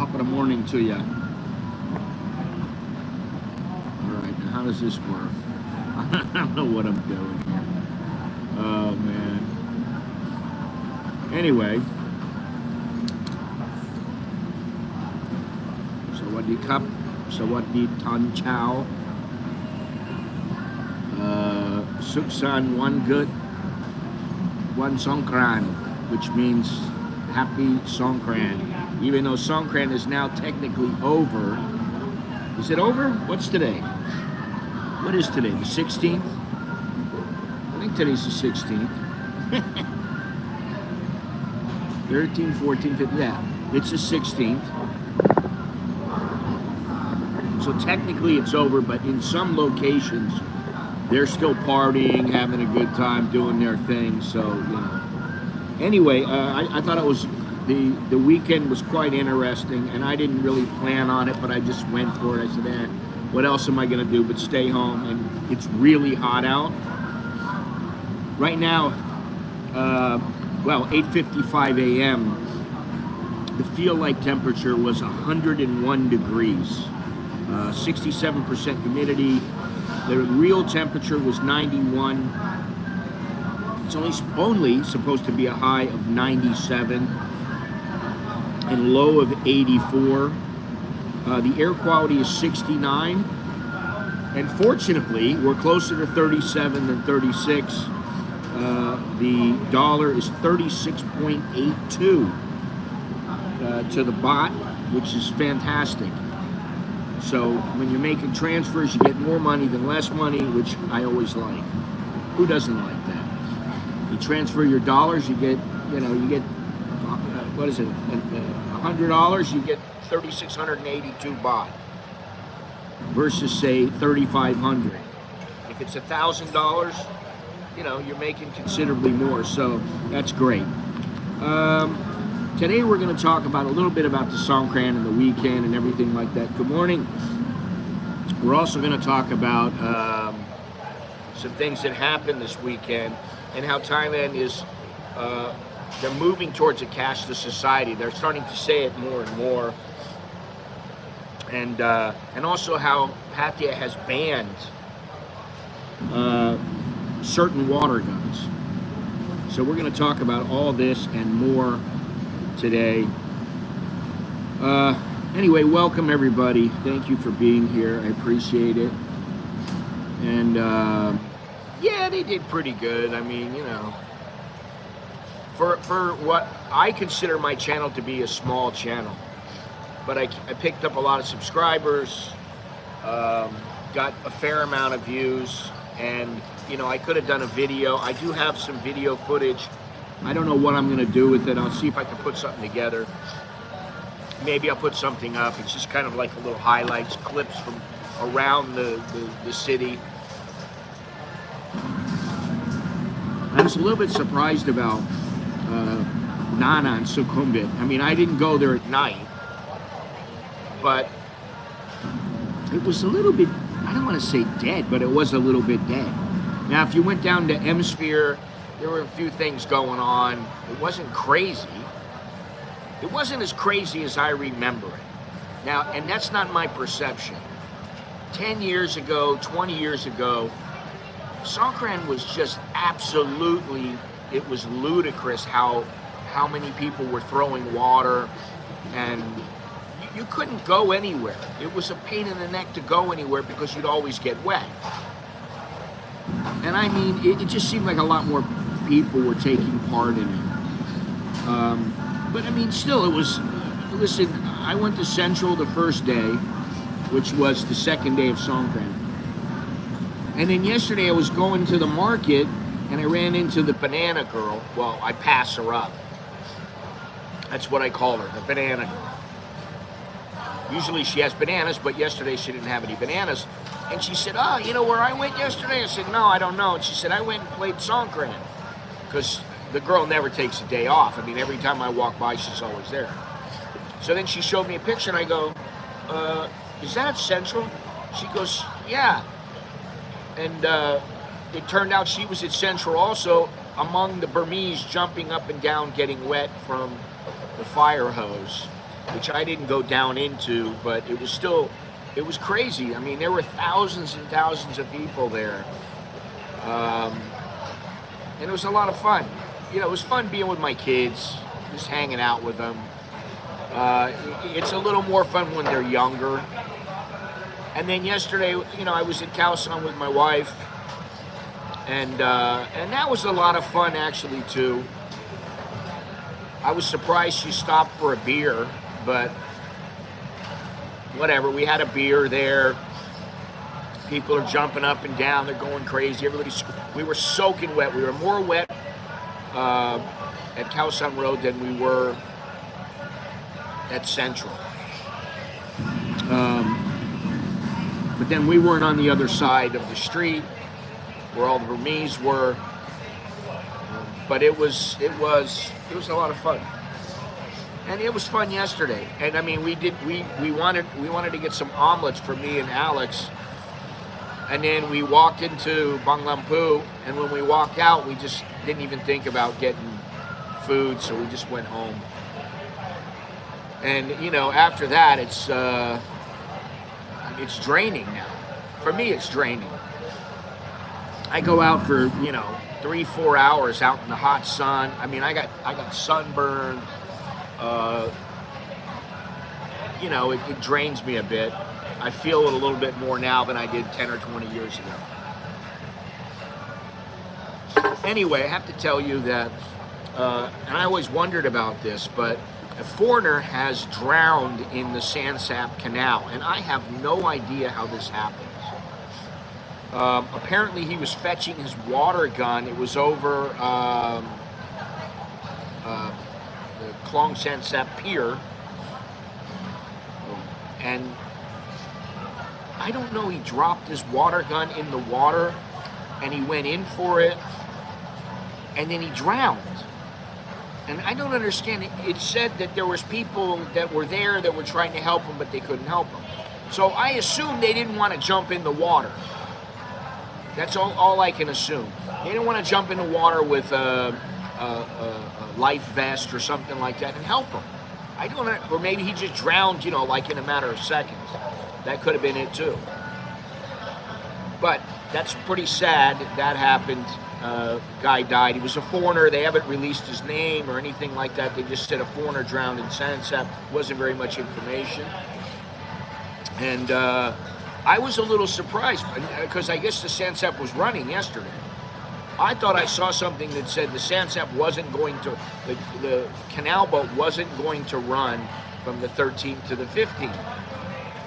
Top of the morning to you. All right, now how does this work? I don't know what I'm doing here. Oh man. Anyway, Sawadee Cup, Sawadee Tan Chow, Suksan One Good, One Songkran, which means Happy Songkran. Even though Songkran is now technically over. Is it over? What's today? What is today? The 16th? I think today's the 16th. 13, 14, 15, yeah. It's the 16th. So technically it's over, but in some locations, they're still partying, having a good time, doing their thing, so, you know. Anyway, I thought it was, the weekend was quite interesting, and I didn't really plan on it, but I just went for it. I said, what else am I going to do but stay home? And it's really hot out. Right now, well, 8:55 a.m., the feel-like temperature was 101 degrees, 67% humidity. The real temperature was 91. It's only supposed to be a high of 97 and low of 84. The air quality is 69. And fortunately, we're closer to 37 than 36. The dollar is 36.82 to the baht, which is fantastic. So when you're making transfers, you get more money than less money, which I always like. Who doesn't like that? You transfer your dollars, you get, what is it? $100, you get 3,682 baht versus say 3,500. If it's $1,000, you're making considerably more. So that's great. Today we're going to talk about a little bit about the Songkran and the weekend and everything like that. Good morning. We're also going to talk about some things that happened this weekend and how Thailand is, they're moving towards a cashless society. They're starting to say it more and more. And also how Pattaya has banned certain water guns. So we're going to talk about all this and more today. Anyway, welcome everybody. Thank you for being here. I appreciate it. And yeah, they did pretty good. I mean, for what I consider my channel to be a small channel, but I picked up a lot of subscribers, got a fair amount of views, and I could have done a video. I do have some video footage. I don't know what I'm going to do with it. I'll see if I can put something together. Maybe I'll put something up. It's just kind of like a little highlights, clips from around the city. I was a little bit surprised about Nana and Sukhumvit. I mean, I didn't go there at night, but it was a little bit, I don't want to say dead, but it was a little bit dead. Now, if you went down to M-Sphere, there were a few things going on. It wasn't crazy. It wasn't as crazy as I remember it. Now, and that's not my perception. 10 years ago, 20 years ago, Songkran was just absolutely, it was ludicrous how many people were throwing water, and you couldn't go anywhere. It was a pain in the neck to go anywhere because you'd always get wet. And I mean, it just seemed like a lot more people were taking part in it. But I mean, still, it was, listen, I went to Central the first day, which was the second day of Songkran. And then yesterday I was going to the market and I ran into the banana girl. Well, I pass her up. That's what I call her, the banana girl. Usually she has bananas, but yesterday she didn't have any bananas. And she said, oh, you know where I went yesterday? I said, no, I don't know. And she said, I went and played Songkran. Because the girl never takes a day off. I mean, every time I walk by, she's always there. So then she showed me a picture and I go, is that at Central? She goes, yeah. And it turned out she was at Central also, among the Burmese jumping up and down, getting wet from the fire hose. which I didn't go down into, but it was crazy. I mean, there were thousands and thousands of people there. And it was a lot of fun. It was fun being with my kids, just hanging out with them. It's a little more fun when they're younger. And then yesterday, I was at Khao San with my wife, and that was a lot of fun actually too. I was surprised she stopped for a beer, but whatever. We had a beer there. People are jumping up and down. They're going crazy. We were soaking wet. We were more wet at Khao San Road than we were at Central. But then we weren't on the other side of the street where all the Burmese were. But it was a lot of fun. And it was fun yesterday. And I mean, we wanted to get some omelets for me and Alex. And then we walked into Bang Lampu, and when we walked out, we just didn't even think about getting food, so we just went home. And after that, it's draining now. For me, it's draining. I go out for 3-4 hours out in the hot sun. I mean, I got sunburned. It drains me a bit. I feel it a little bit more now than I did 10 or 20 years ago. Anyway, I have to tell you that, and I always wondered about this, but a foreigner has drowned in the Sansap Canal, and I have no idea how this happens. Apparently he was fetching his water gun. It was over the Klong Sansap Pier, and I don't know, he dropped his water gun in the water and he went in for it and then he drowned. And I don't understand it. It said that there was people that were there that were trying to help him, but they couldn't help him. So I assume they didn't want to jump in the water. That's all I can assume. They didn't want to jump in the water with a life vest or something like that and help him. I don't know, or maybe he just drowned, like in a matter of seconds. That could have been it too. But that's pretty sad. That happened. Guy died. He was a foreigner. They haven't released his name or anything like that. They just said a foreigner drowned in Sansap. Wasn't very much information. And I was a little surprised because I guess the Sansap was running yesterday. I thought I saw something that said the Sansap wasn't going to, the canal boat wasn't going to run from the 13th to the 15th.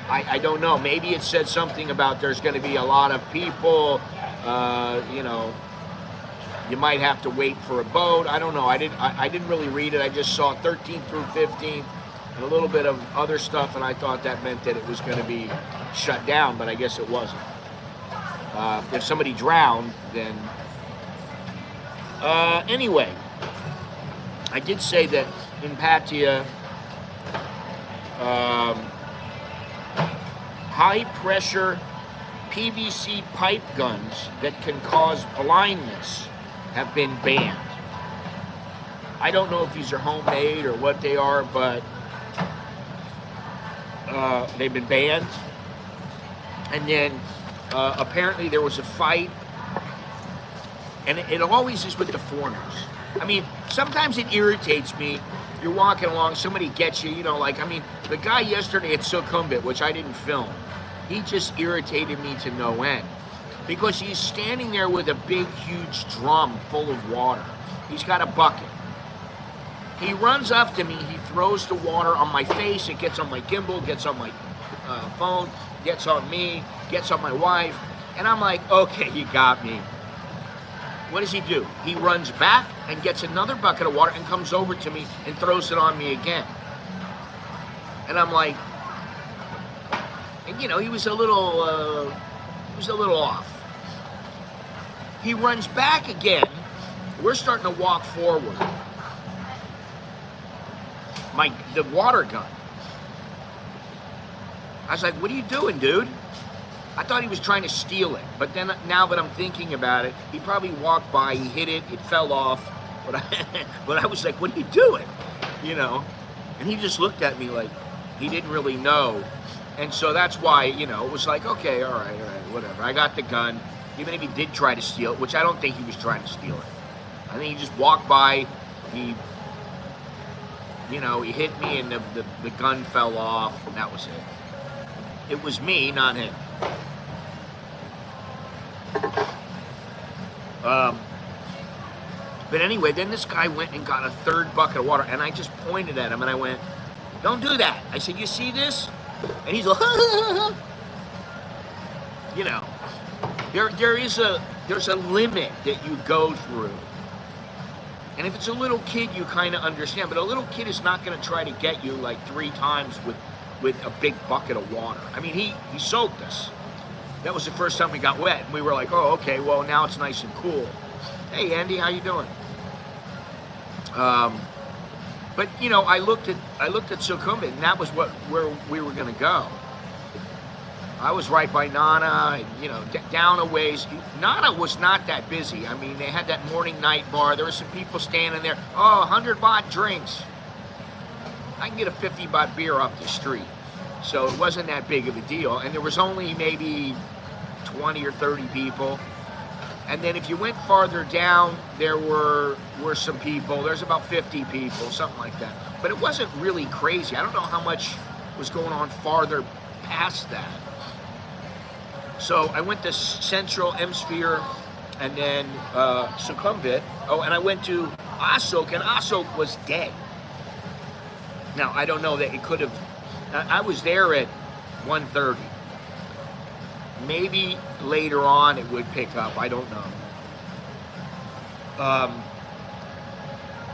I don't know. Maybe it said something about there's going to be a lot of people, you might have to wait for a boat. I don't know. I didn't really read it. I just saw 13th through 15th and a little bit of other stuff, and I thought that meant that it was going to be shut down, but I guess it wasn't. If somebody drowned, then... anyway, I did say that in Pattaya, high-pressure PVC pipe guns that can cause blindness have been banned. I don't know if these are homemade or what they are, but they've been banned. And then apparently there was a fight, and it always is with the foreigners. I mean, sometimes it irritates me. You're walking along, somebody gets you, the guy yesterday at Sukhumvit, which I didn't film, he just irritated me to no end. Because he's standing there with a big, huge drum full of water. He's got a bucket. He runs up to me, he throws the water on my face, it gets on my gimbal, gets on my phone, gets on me, gets on my wife, and I'm like, okay, you got me. What does he do? He runs back and gets another bucket of water and comes over to me and throws it on me again. And I'm like, and he was a little off. He runs back again. We're starting to walk forward. The water gun. I was like, what are you doing, dude? I thought he was trying to steal it, but then now that I'm thinking about it, he probably walked by, he hit it, it fell off, but I was like, what are you doing? And he just looked at me like he didn't really know. And so that's why, you know, it was like, okay, all right, whatever. I got the gun. Even if he did try to steal it, which I don't think he was trying to steal it. I think he just walked by, he hit me and the gun fell off, and that was it. It was me, not him. But anyway, then this guy went and got a third bucket of water, and I just pointed at him and I went, don't do that. I said, you see this? And he's like, you know, there's a limit that you go through. And if it's a little kid, you kind of understand, but a little kid is not going to try to get you like 3 times with a big bucket of water. I mean, he soaked us. That was the first time we got wet, and we were like, oh, okay, well, now it's nice and cool. Hey, Andy, how you doing? But you know, I looked at Sukhumvit, and that was where we were going to go. I was right by Nana, and, you know, down a ways. Nana was not that busy. I mean, they had that morning night bar. There were some people standing there. Oh, 100 baht drinks. I can get a 50 baht beer off the street. So it wasn't that big of a deal. And there was only maybe 20 or 30 people. And then if you went farther down, there were some people. There's about 50 people, something like that. But it wasn't really crazy. I don't know how much was going on farther past that. So I went to Central Hemisphere and then Sukhumvit. Oh, and I went to Asok, and Asok was dead. Now, I don't know that it could have... I was there at 1:30. Maybe later on it would pick up. I don't know.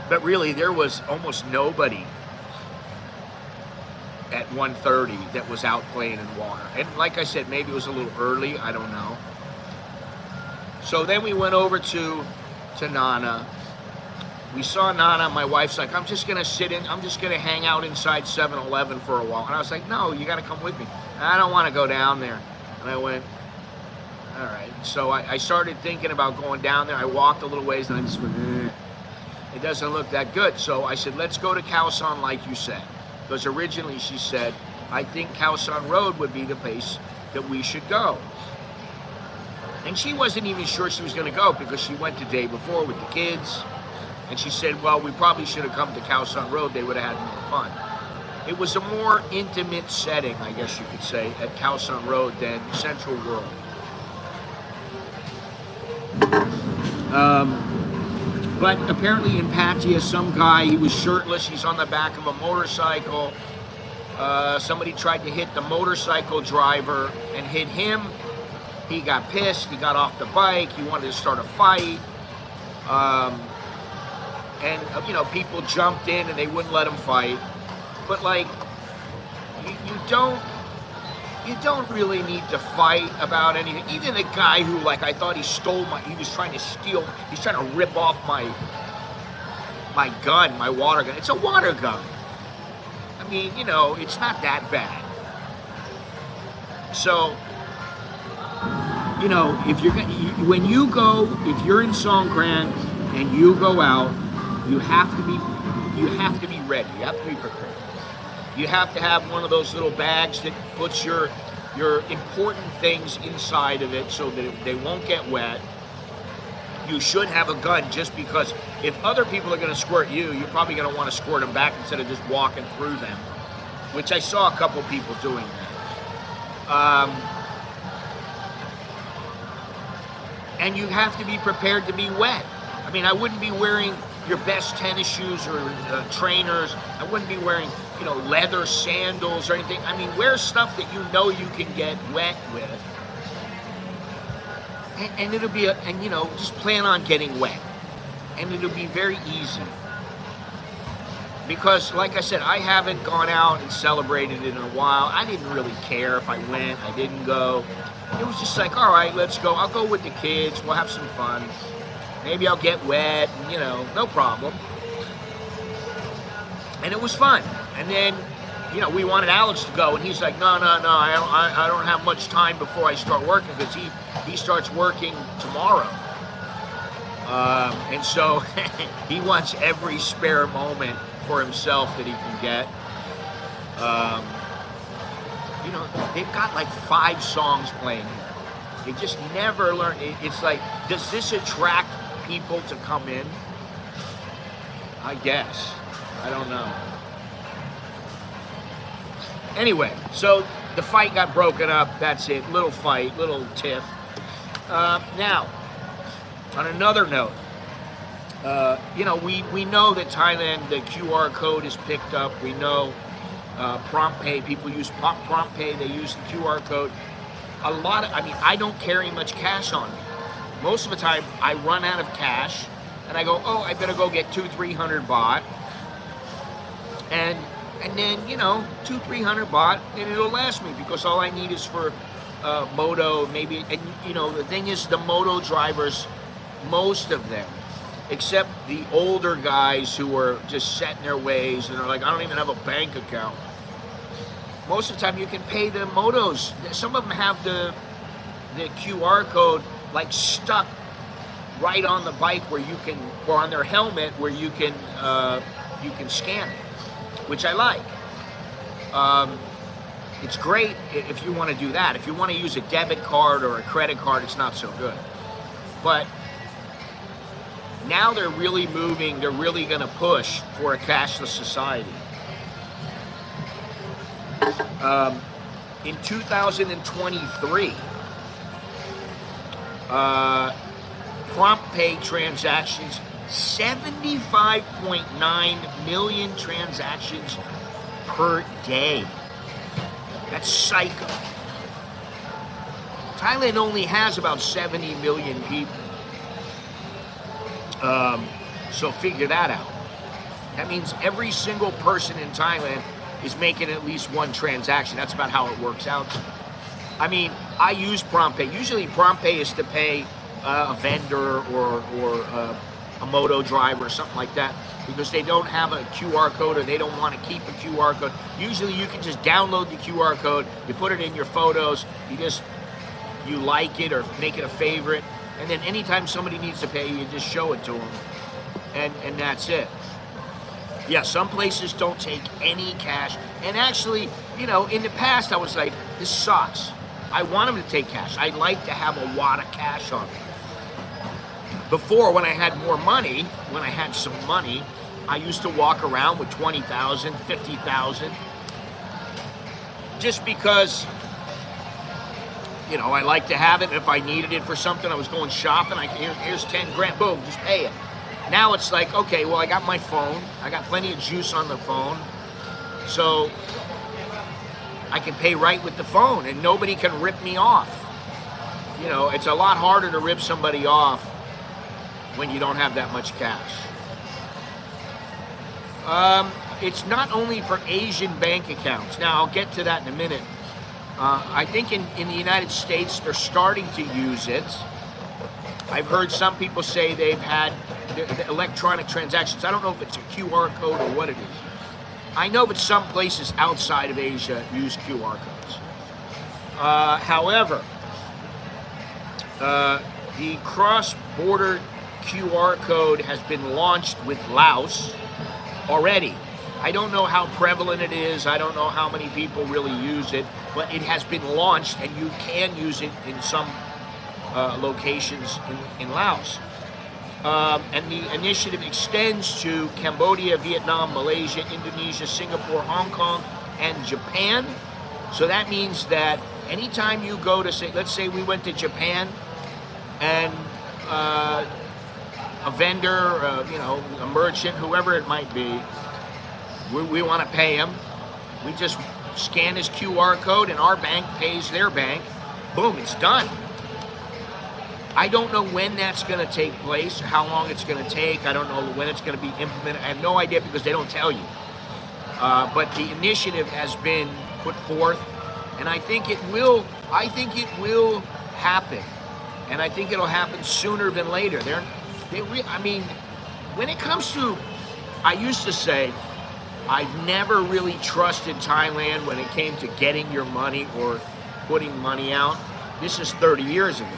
But really, there was almost nobody at 1:30 that was out playing in water. And like I said, maybe it was a little early. I don't know. So then we went over to Nana. We saw Nana. My wife's like, I'm just going to hang out inside 7-Eleven for a while. And I was like, no, you got to come with me. I don't want to go down there. And I went, all right. So I started thinking about going down there. I walked a little ways and I just went, it doesn't look that good. So I said, let's go to Khao San like you said. Because originally she said, I think Khao San Road would be the place that we should go. And she wasn't even sure she was going to go because she went the day before with the kids. And she said, well, we probably should have come to Khao San Road. They would have had more fun. It was a more intimate setting, I guess you could say, at Khao San Road than Central World. But apparently in Pattaya, some guy, he was shirtless, he's on the back of a motorcycle. Somebody tried to hit the motorcycle driver and hit him. He got pissed, he got off the bike, he wanted to start a fight. And, you know, people jumped in and they wouldn't let him fight. But, like, you don't really need to fight about anything. Even the guy who, like, I thought he was trying to steal, he's trying to rip off my gun, my water gun. It's a water gun. I mean, you know, it's not that bad. So, you know, if when you go, if you're in Songkran and you go out, you have to be ready. You have to be prepared. You have to have one of those little bags that puts your important things inside of it so that they won't get wet. You should have a gun just because if other people are going to squirt you, you're probably going to want to squirt them back instead of just walking through them, which I saw a couple people doing that. And you have to be prepared to be wet. I mean, I wouldn't be wearing your best tennis shoes or trainers. I wouldn't be wearing, you know, leather sandals or anything. I mean, wear stuff that you know you can get wet with. And it'll be, you know, just plan on getting wet. And it'll be very easy. Because, like I said, I haven't gone out and celebrated it in a while. I didn't really care if I went, I didn't go. It was just like, all right, let's go. I'll go with the kids. We'll have some fun. Maybe I'll get wet, you know, no problem. And it was fun. And then, you know, we wanted Alex to go, and he's like, no, I don't have much time before I start working because he starts working tomorrow. And so he wants every spare moment for himself that he can get. You know, they've got like 5 songs playing here. They just never learn. It's like, does this attract people to come in? I guess. I don't know. Anyway, so the fight got broken up. That's it. Little fight, little tiff. Now, on another note, you know, we know that Thailand, the QR code is picked up. We know prompt pay. People use prompt pay. They use the QR code. I mean, I don't carry much cash on me. Most of the time, I run out of cash, and I go, oh, I better go get 200-300 baht. And then, you know, 200-300 baht, and it'll last me, because all I need is for moto, maybe. And, you know, the thing is, the moto drivers, most of them, except the older guys who are just set in their ways, and are like, I don't even have a bank account. Most of the time, you can pay the motos. Some of them have the QR code like stuck right on the bike, where you can, or on their helmet, where you can scan it, which I like. It's great if you want to do that. If you want to use a debit card or a credit card, it's not so good. But now they're really moving. They're really going to push for a cashless society. In 2023, prompt pay transactions, 75.9 million transactions per day. That's psycho. Thailand only has about 70 million people. So figure that out. That means every single person in Thailand is making at least one transaction. That's about how it works out. I mean, I use prompt pay. Usually prompt pay is to pay a vendor or a moto driver or something like that, because they don't have a QR code, or they don't want to keep a QR code. Usually you can just download the QR code, you put it in your photos, you like it or make it a favorite, and then anytime somebody needs to pay, you just show it to them, and that's it. Yeah, some places don't take any cash. And actually, you know, in the past I was like, this sucks. I want them to take cash. I'd like to have a wad of cash on me. Before, when I had more money, when I had some money, I used to walk around with 20,000, 50,000. Just because, you know, I like to have it. And if I needed it for something, I was going shopping, here's 10 grand, boom, just pay it. Now it's like, okay, well, I got my phone. I got plenty of juice on the phone. So I can pay right with the phone, and nobody can rip me off. You know, it's a lot harder to rip somebody off when you don't have that much cash. It's not only for Asian bank accounts. Now, I'll get to that in a minute. I think in the United States, they're starting to use it. I've heard some people say they've had the electronic transactions. I don't know if it's a QR code or what it is. I know that some places outside of Asia use QR codes. However, the cross-border QR code has been launched with Laos already. I don't know how prevalent it is. I don't know how many people really use it, but it has been launched, and you can use it in some locations in Laos. And the initiative extends to Cambodia, Vietnam, Malaysia, Indonesia, Singapore, Hong Kong, and Japan. So that means that anytime you go to, say, let's say we went to Japan, and a vendor, you know, a merchant, whoever it might be, we want to pay him. We just scan his QR code, and our bank pays their bank. Boom, it's done. I don't know when that's going to take place, how long it's going to take. I don't know when it's going to be implemented. I have no idea, because they don't tell you. But the initiative has been put forth, and I think it will happen. And I think it'll happen sooner than later. I mean, when it comes to, I used to say, I never really trusted Thailand when it came to getting your money or putting money out. This is 30 years ago.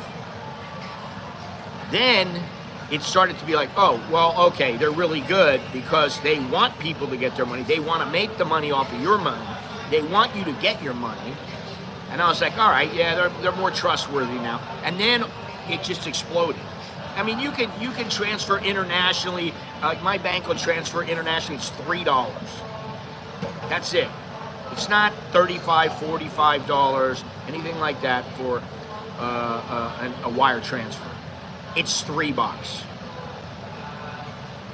Then it started to be like, oh, well, okay, they're really good because they want people to get their money. They want to make the money off of your money. They want you to get your money. And I was like, all right, yeah, they're more trustworthy now. And then it just exploded. I mean, you can transfer internationally. My bank will transfer internationally. It's $3. That's it. It's not $35, $45, anything like that for a wire transfer. It's $3.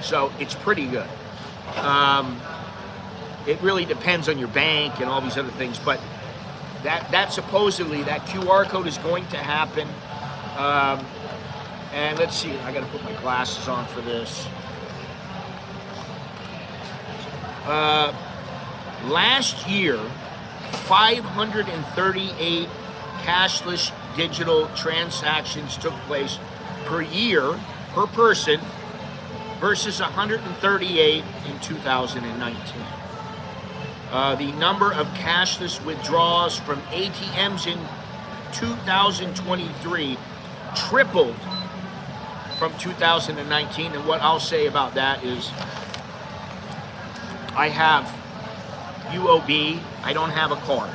So it's pretty good. It really depends on your bank and all these other things, but that supposedly that QR code is going to happen. And let's see, I got to put my glasses on for this. Last year, 538 cashless digital transactions took place per year, per person, versus 138 in 2019. The number of cashless withdrawals from ATMs in 2023 tripled from 2019. And what I'll say about that is I have UOB, I don't have a card.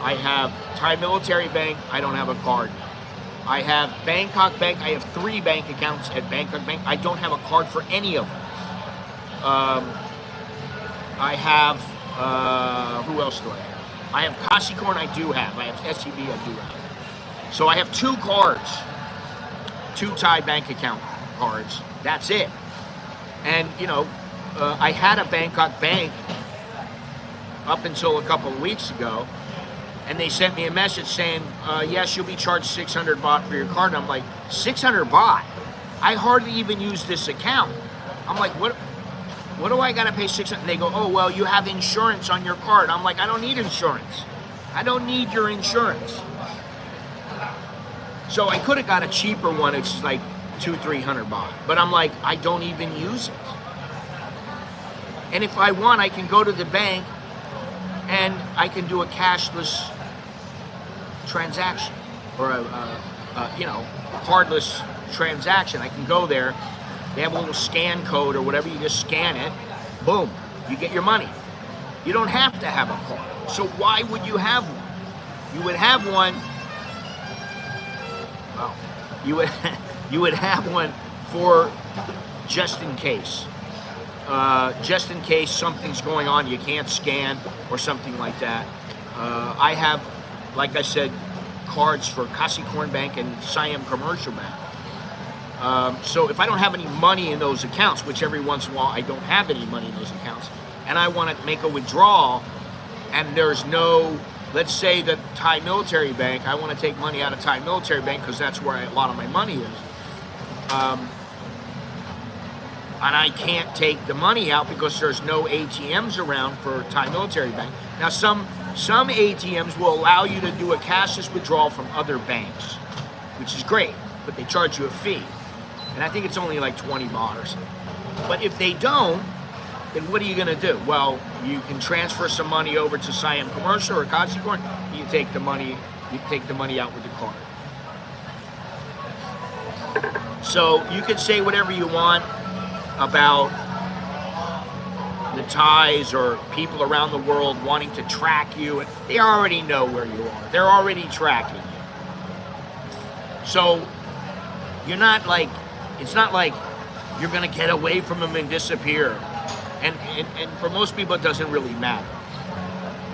I have Thai Military Bank, I don't have a card. I have Bangkok Bank, I have 3 bank accounts at Bangkok Bank. I don't have a card for any of them. I have, who else do I have? I have Kasikorn, I do have. I have SCB, I do have. So I have 2 cards, 2 Thai bank account cards. That's it. And, you know, I had a Bangkok Bank up until a couple of weeks ago, and they sent me a message saying, yes, you'll be charged 600 baht for your card. And I'm like, 600 baht? I hardly even use this account. I'm like, what do I gotta pay 600? And they go, oh, well, you have insurance on your card. I'm like, I don't need insurance. I don't need your insurance. So I could have got a cheaper one. It's like 200-300 baht. But I'm like, I don't even use it. And if I want, I can go to the bank and I can do a cashless transaction or a cardless transaction. I can go there. They have a little scan code or whatever. You just scan it. Boom. You get your money. You don't have to have a card. So why would you have one? You would have one. Well, you would have one for just in case. Just in case something's going on, you can't scan or something like that. I have, like I said, cards for Kasikorn Bank and Siam Commercial Bank. So if I don't have any money in those accounts, which every once in a while I don't have any money in those accounts, and I want to make a withdrawal, and there's no, let's say that Thai Military Bank, I want to take money out of Thai Military Bank because that's where a lot of my money is. And I can't take the money out because there's no ATMs around for Thai Military Bank. Now, some ATMs will allow you to do a cashless withdrawal from other banks, which is great, but they charge you a fee. And I think it's only like 20 baht or something. But if they don't, then what are you going to do? Well, you can transfer some money over to Siam Commercial or Kasikorn. You take the money out with the card. So you can say whatever you want about the Thais or people around the world wanting to track you. And they already know where you are. They're already tracking you. So you're not like, it's not like you're going to get away from them and disappear. And for most people, it doesn't really matter.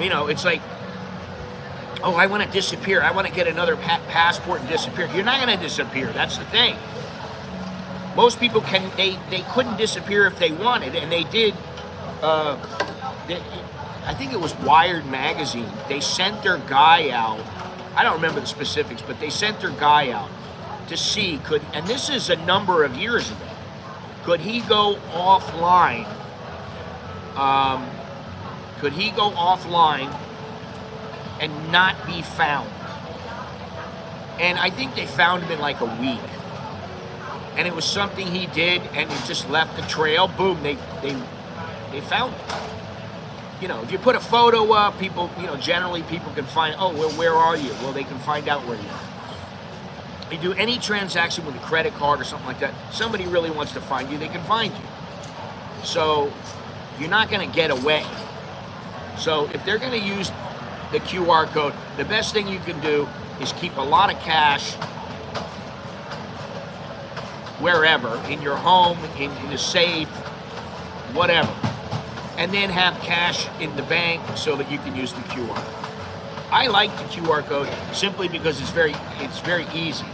You know, it's like, oh, I want to disappear. I want to get another passport and disappear. You're not going to disappear. That's the thing. Most people they couldn't disappear if they wanted, and they did. I think it was Wired magazine. They sent their guy out. I don't remember the specifics, but they sent their guy out to see and this is a number of years ago, could he go offline? Could he go offline and not be found? And I think they found him in like a week. And it was something he did, and he just left the trail. Boom, they found him. You know, if you put a photo up, people, you know, generally people can find, oh, well, where are you? Well, they can find out where you are. You do any transaction with a credit card or something like that, somebody really wants to find you, they can find you. So you're not going to get away. So if they're going to use the QR code, the best thing you can do is keep a lot of cash wherever, in your home, in a safe, whatever. And then have cash in the bank so that you can use the QR. I like the QR code simply because it's very easy.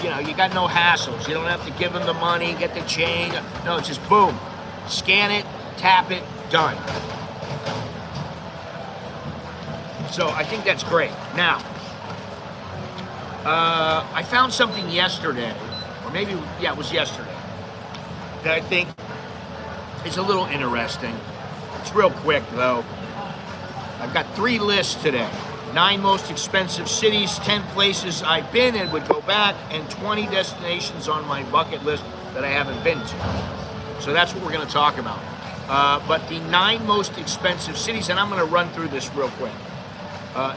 You know, you got no hassles. You don't have to give them the money, get the change. No, it's just boom. Scan it, tap it, done. So I think that's great. Now, I found something yesterday, or maybe, yeah, it was yesterday, that I think is a little interesting. It's real quick, though. I've got 3 lists today. 9 most expensive cities, 10 places I've been and would go back, and 20 destinations on my bucket list that I haven't been to. So that's what we're going to talk about. But the 9 most expensive cities, and I'm going to run through this real quick.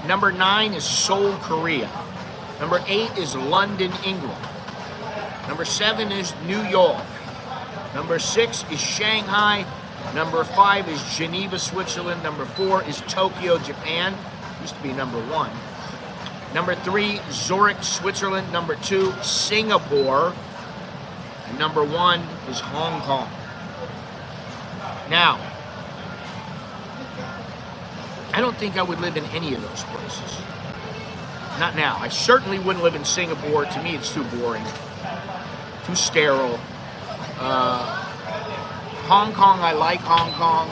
Number 9 is Seoul, Korea. Number 8 is London, England. Number 7 is New York. Number 6 is Shanghai. Number 5 is Geneva, Switzerland. Number 4 is Tokyo, Japan. Used to be number 1. Number 3, Zurich, Switzerland. Number 2, Singapore. And number 1 is Hong Kong. Now, I don't think I would live in any of those places. Not now. I certainly wouldn't live in Singapore. To me, it's too boring, too sterile. Hong Kong, I like Hong Kong.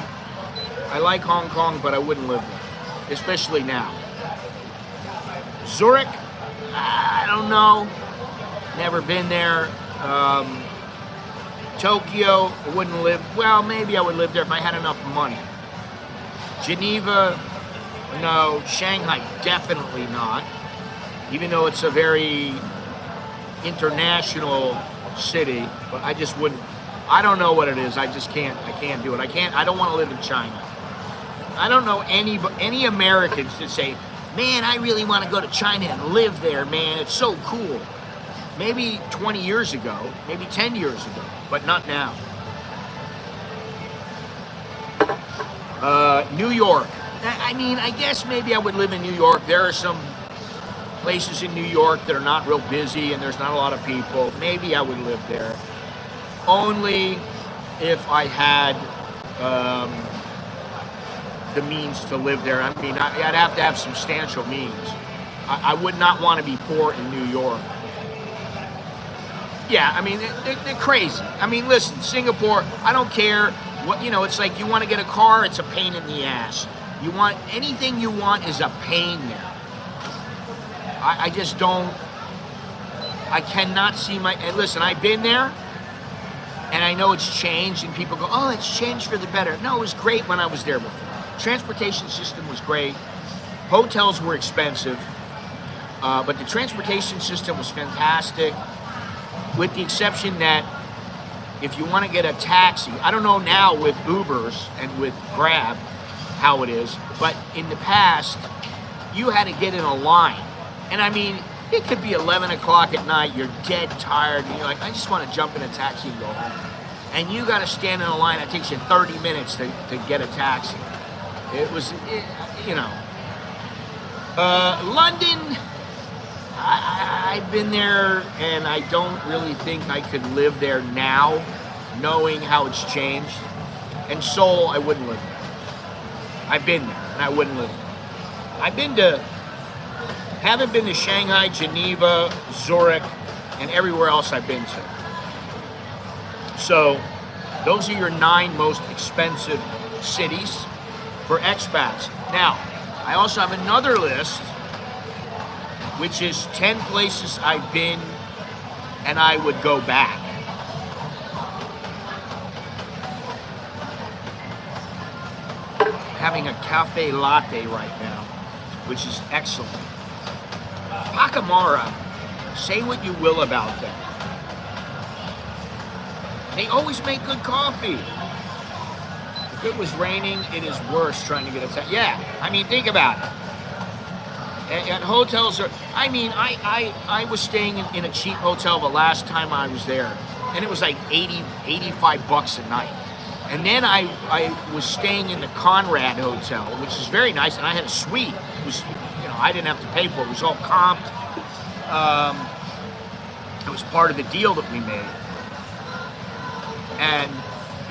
I like Hong Kong, but I wouldn't live there, especially now. Zurich, I don't know. Never been there. Tokyo, I wouldn't live. Well, maybe I would live there if I had enough money. Geneva, no. Shanghai, definitely not. Even though it's a very international city, but I just wouldn't. I don't know what it is. I just can't. I can't do it. I don't want to live in China. I don't know any Americans that say, man, I really want to go to China and live there, man. It's so cool. Maybe 20 years ago, maybe 10 years ago, but not now. New York. I mean, I guess maybe I would live in New York. There are some places in New York that are not real busy and there's not a lot of people. Maybe I would live there. Only if I had the means to live there. I mean, I'd have to have substantial means. I would not want to be poor in New York. Yeah, I mean, they're crazy. I mean, listen, Singapore, I don't care what, you know, it's like you want to get a car, it's a pain in the ass. You want, anything you want is a pain there. I just don't, I cannot see and listen, I've been there, and I know it's changed, and people go, oh, it's changed for the better. No, it was great when I was there before. Transportation system was great. Hotels were expensive, but the transportation system was fantastic, with the exception that if you want to get a taxi, I don't know now with Ubers and with Grab how it is, but in the past, you had to get in a line. And I mean, it could be 11 o'clock at night, you're dead tired, and you're like, I just want to jump in a taxi and go home. And you got to stand in a line that takes you 30 minutes to get a taxi. It was, you know. London, I've been there, and I don't really think I could live there now, knowing how it's changed. And Seoul, I wouldn't live there. I've been there, and I wouldn't live there. Haven't been to Shanghai, Geneva, Zurich, and everywhere else I've been to. So, those are your 9 most expensive cities for expats. Now, I also have another list, which is 10 places I've been and I would go back. Having a cafe latte right now, which is excellent. Pacamara, say what you will about them. They always make good coffee. If it was raining, it is worse trying to get a yeah, I mean, think about it. And hotels are, I mean, I was staying in a cheap hotel the last time I was there, and it was like 85 bucks a night. And then I was staying in the Conrad Hotel, which is very nice, and I had a suite. It was, you know, I didn't have to pay for it. It was all comped. It was part of the deal that we made. And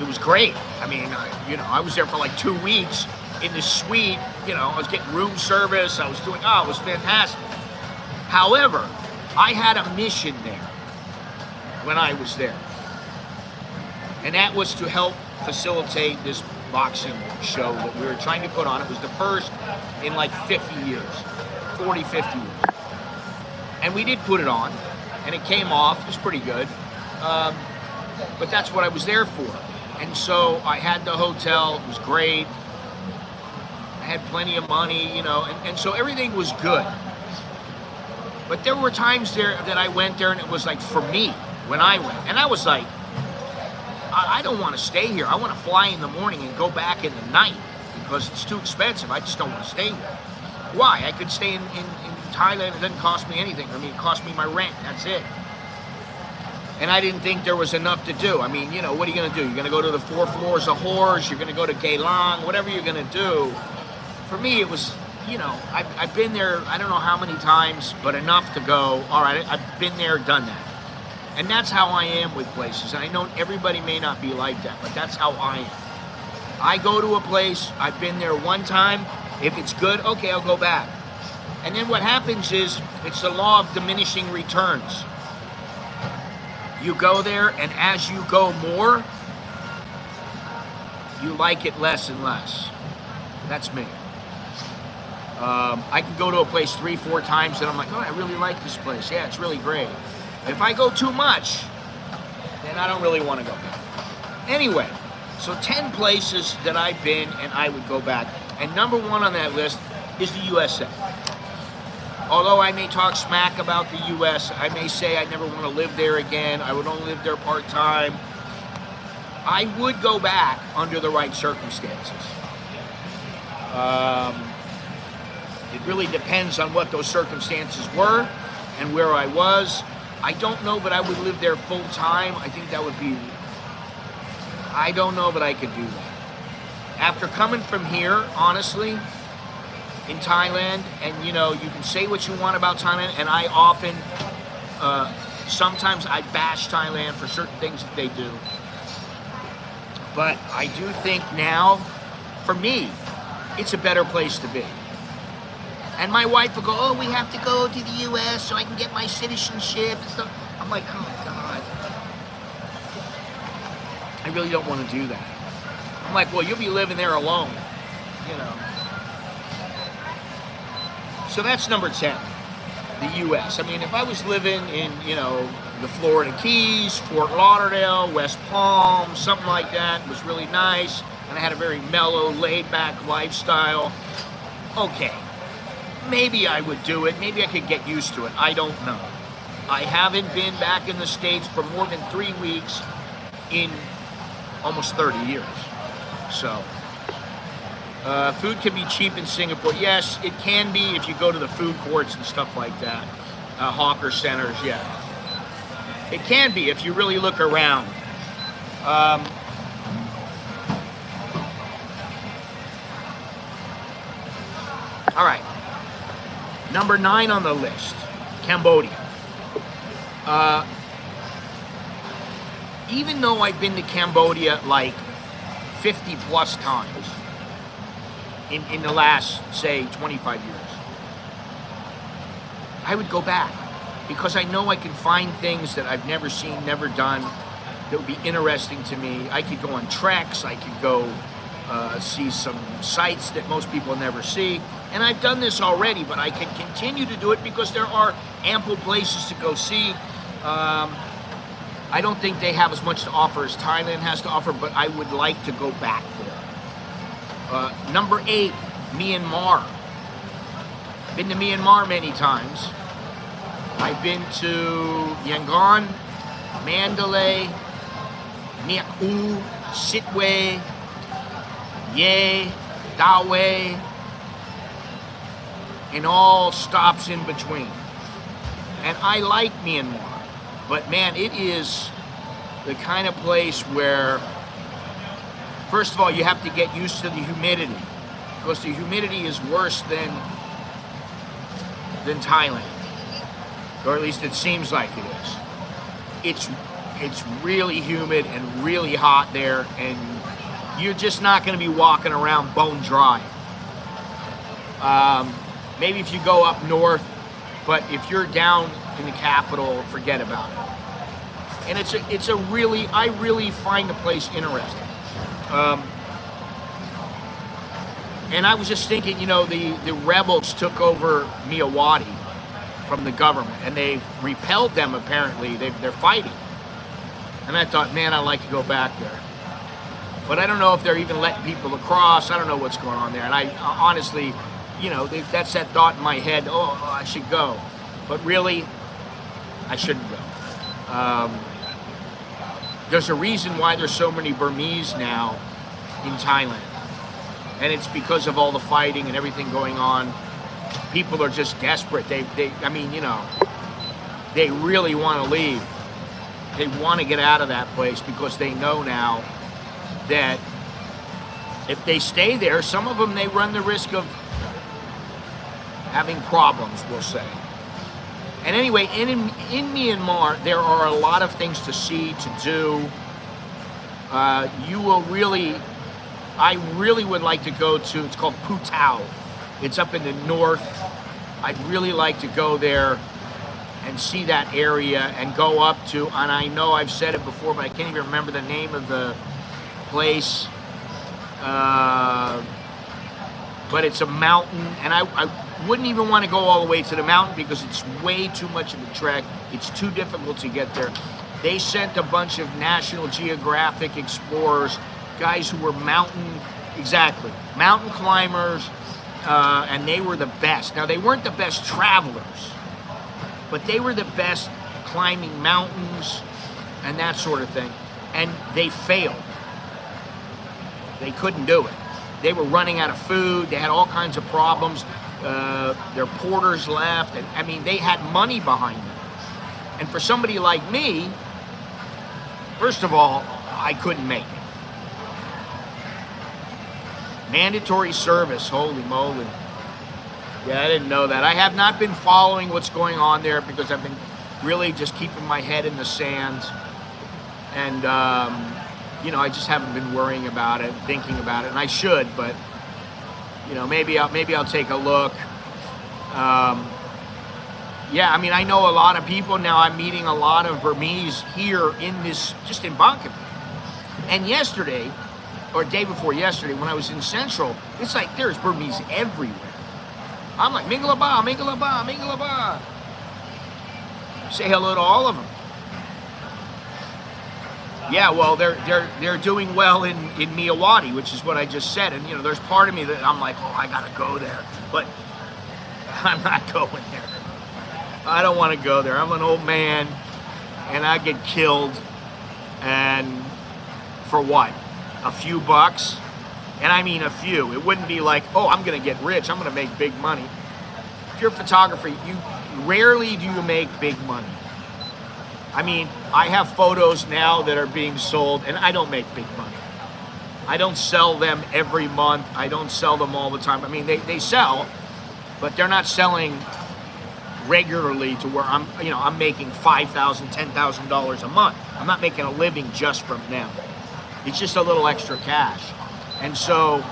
it was great. I mean, I was there for like 2 weeks in the suite. You know, I was getting room service. I was doing, it was fantastic. However, I had a mission there when I was there. And that was to help facilitate this boxing show that we were trying to put on. It was the first in like 50 years, 40, 50 years. And we did put it on, and it came off. It was pretty good. But that's what I was there for. And so I had the hotel. It was great. I had plenty of money, you know, and so everything was good. But there were times there that I went there, and it was like for me when I went. And I was like, I don't want to stay here. I want to fly in the morning and go back in the night because it's too expensive. I just don't want to stay here. Why? I could stay in Thailand. It doesn't cost me anything. I mean, it cost me my rent. That's it. And I didn't think there was enough to do. I mean, you know, what are you going to do? You're going to go to the 4 floors of Horrors. You're going to go to Geylang, whatever you're going to do. For me, it was, you know, I've been there, I don't know how many times, but enough to go, all right, I've been there, done that. And that's how I am with places. And I know everybody may not be like that, but that's how I am. I go to a place, I've been there one time. If it's good, okay, I'll go back. And then what happens is, it's the law of diminishing returns. You go there, and as you go more, you like it less and less. That's me. I can go to a place 3, 4 times, and I'm like, oh, I really like this place. Yeah, it's really great. If I go too much, then I don't really want to go back. Anyway, so 10 places that I've been and I would go back. And number 1 on that list is the USA. Although I may talk smack about the US, I may say I never want to live there again. I would only live there part-time. I would go back under the right circumstances. It really depends on what those circumstances were and where I was. I don't know that I would live there full time. I think that would be, I don't know that I could do that. After coming from here, honestly, in Thailand, and you know, you can say what you want about Thailand, and I often, sometimes I bash Thailand for certain things that they do. But I do think now, for me, it's a better place to be. And my wife will go, oh, we have to go to the U.S. so I can get my citizenship and stuff. I'm like, oh, God. I really don't want to do that. I'm like, well, you'll be living there alone, you know. So that's number 10, the U.S. I mean, if I was living in, you know, the Florida Keys, Fort Lauderdale, West Palm, something like that, it was really nice, and I had a very mellow, laid-back lifestyle, okay. Maybe I would do it. Maybe I could get used to it. I don't know. I haven't been back in the States for more than 3 weeks in almost 30 years. So, food can be cheap in Singapore. Yes, it can be if you go to the food courts and stuff like that. Hawker centers, yeah. It can be if you really look around. All right. Number 9 on the list, Cambodia. Even though I've been to Cambodia like 50 plus times in the last, say, 25 years, I would go back because I know I can find things that I've never seen, never done, that would be interesting to me. I could go on treks, I could go see some sites that most people never see. And I've done this already, but I can continue to do it because there are ample places to go see. I don't think they have as much to offer as Thailand has to offer, but I would like to go back there. Number 8, Myanmar. Been to Myanmar many times. I've been to Yangon, Mandalay, Niak U, Sitwe, Ye, Dawei, and all stops in between. And I like Myanmar, but man, it is the kind of place where, first of all, you have to get used to the humidity, because the humidity is worse than Thailand, or at least it seems like it is. It's really humid and really hot there, and you're just not going to be walking around bone dry. Maybe if you go up north, but if you're down in the capital, forget about it. And it's a really, I really find the place interesting. And I was just thinking, you know, the rebels took over Myanmar from the government, and they've repelled them, apparently. They're fighting. And I thought, man, I'd like to go back there. But I don't know if they're even letting people across. I don't know what's going on there. And I honestly, you know, that's that thought in my head, oh, I should go. But really, I shouldn't go. There's a reason why there's so many Burmese now in Thailand. And it's because of all the fighting and everything going on. People are just desperate. I mean, you know, they really want to leave. They want to get out of that place because they know now that if they stay there, some of them, they run the risk of having problems, we'll say. And anyway, in Myanmar, there are a lot of things to see, to do. You will really, I really would like to go to, it's called Putao. It's up in the north. I'd really like to go there and see that area and go up to, and I know I've said it before, but I can't even remember the name of the place. But it's a mountain, and I wouldn't even want to go all the way to the mountain because it's way too much of a trek. It's too difficult to get there. They sent a bunch of National Geographic explorers, guys who were mountain climbers, and they were the best. Now, they weren't the best travelers, but they were the best climbing mountains and that sort of thing. And they failed. They couldn't do it. They were running out of food. They had all kinds of problems. Their porters left. And I mean, they had money behind them. And for somebody like me, first of all, I couldn't make it. Mandatory service, holy moly. Yeah, I didn't know that. I have not been following what's going on there because I've been really just keeping my head in the sand. And, you know, I just haven't been worrying about it, thinking about it. And I should, but, you know, maybe I'll take a look. Yeah, I mean, I know a lot of people now. I'm meeting a lot of Burmese here just in Bangkok. And yesterday, or day before yesterday, when I was in Central, it's like there's Burmese everywhere. I'm like, Mingalaba, Mingalaba, Mingalaba. Say hello to all of them. Yeah, well, they're doing well in Myanmar, which is what I just said. And, you know, there's part of me that I'm like, oh, I got to go there. But I'm not going there. I don't want to go there. I'm an old man, and I get killed. And for what? A few bucks? And I mean a few. It wouldn't be like, oh, I'm going to get rich. I'm going to make big money. If you're a photographer, rarely do you make big money. I mean, I have photos now that are being sold, and I don't make big money. I don't sell them every month. I don't sell them all the time. I mean, they sell, but they're not selling regularly to where I'm making $5,000, $10,000 a month. I'm not making a living just from them. It's just a little extra cash. And so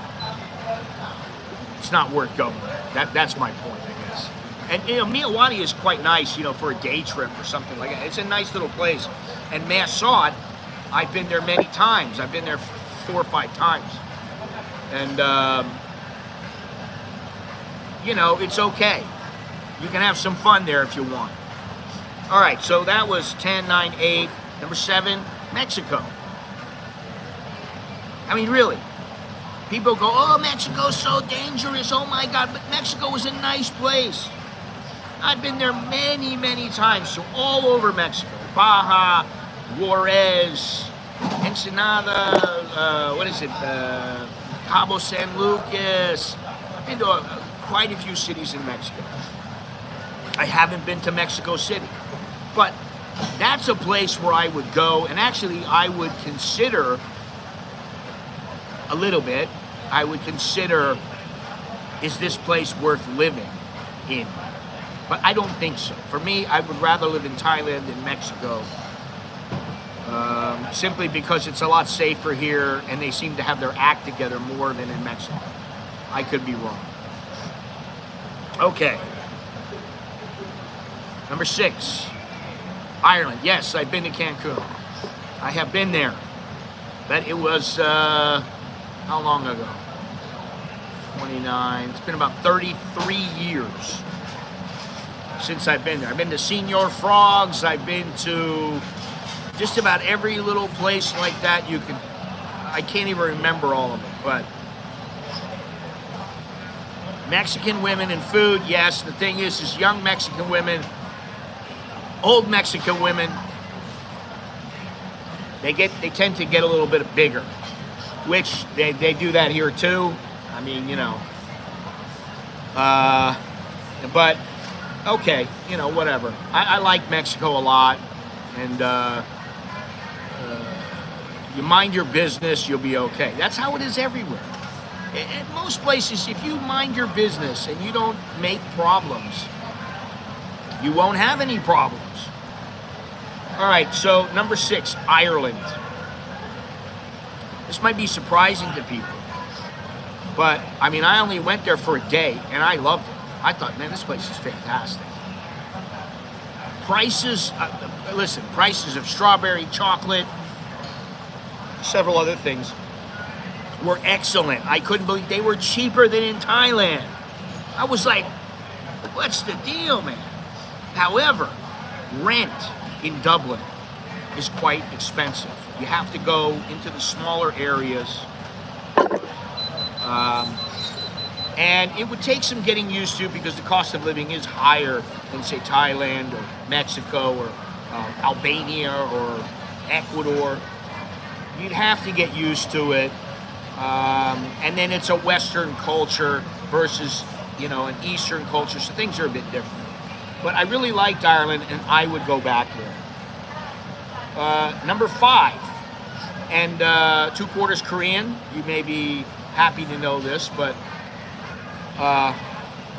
it's not worth going. That's my point, I guess. And, you know, Myanmar is quite nice, you know, for a day trip or something like that. It's a nice little place. And Massaud, I've been there many times. I've been there 4 or 5 times. And, you know, it's okay. You can have some fun there if you want. All right, so that was 10, 9, 8. Number 7, Mexico. I mean, really. People go, oh, Mexico's so dangerous. Oh, my God. But Mexico is a nice place. I've been there many, many times. So all over Mexico. Baja, Juarez, Ensenada, Cabo San Lucas. I've been to quite a few cities in Mexico. I haven't been to Mexico City, but that's a place where I would go, and actually I would consider a little bit. I would consider, is this place worth living in? But I don't think so. For me, I would rather live in Thailand than Mexico, simply because it's a lot safer here, and they seem to have their act together more than in Mexico. I could be wrong. Okay. Number 6, Ireland. Yes, I've been to Cancun. I have been there. But it was, how long ago? 29. It's been about 33 years since I've been there. I've been to Señor Frogs. I've been to just about every little place like that you could. I can't even remember all of them, but Mexican women and food, yes. The thing is young Mexican women, old Mexican women, they tend to get a little bit bigger, which they do that here too. I mean, you know, but okay, you know, whatever. I like Mexico a lot, and you mind your business, you'll be okay. That's how it is everywhere. In most places, if you mind your business and you don't make problems, you won't have any problems. All right, so number 6, Ireland. This might be surprising to people, but I mean, I only went there for a day and I loved it. I thought, man, this place is fantastic. Prices, listen, prices of strawberry, chocolate, several other things were excellent. I couldn't believe they were cheaper than in Thailand. I was like, what's the deal, man? However, rent in Dublin is quite expensive. You have to go into the smaller areas. And it would take some getting used to, because the cost of living is higher than, say, Thailand or Mexico or Albania or Ecuador. You'd have to get used to it. And then it's a Western culture versus, you know, an Eastern culture, so things are a bit different. But I really liked Ireland, and I would go back there. Number 5, and 2/4 Korean. You may be happy to know this, but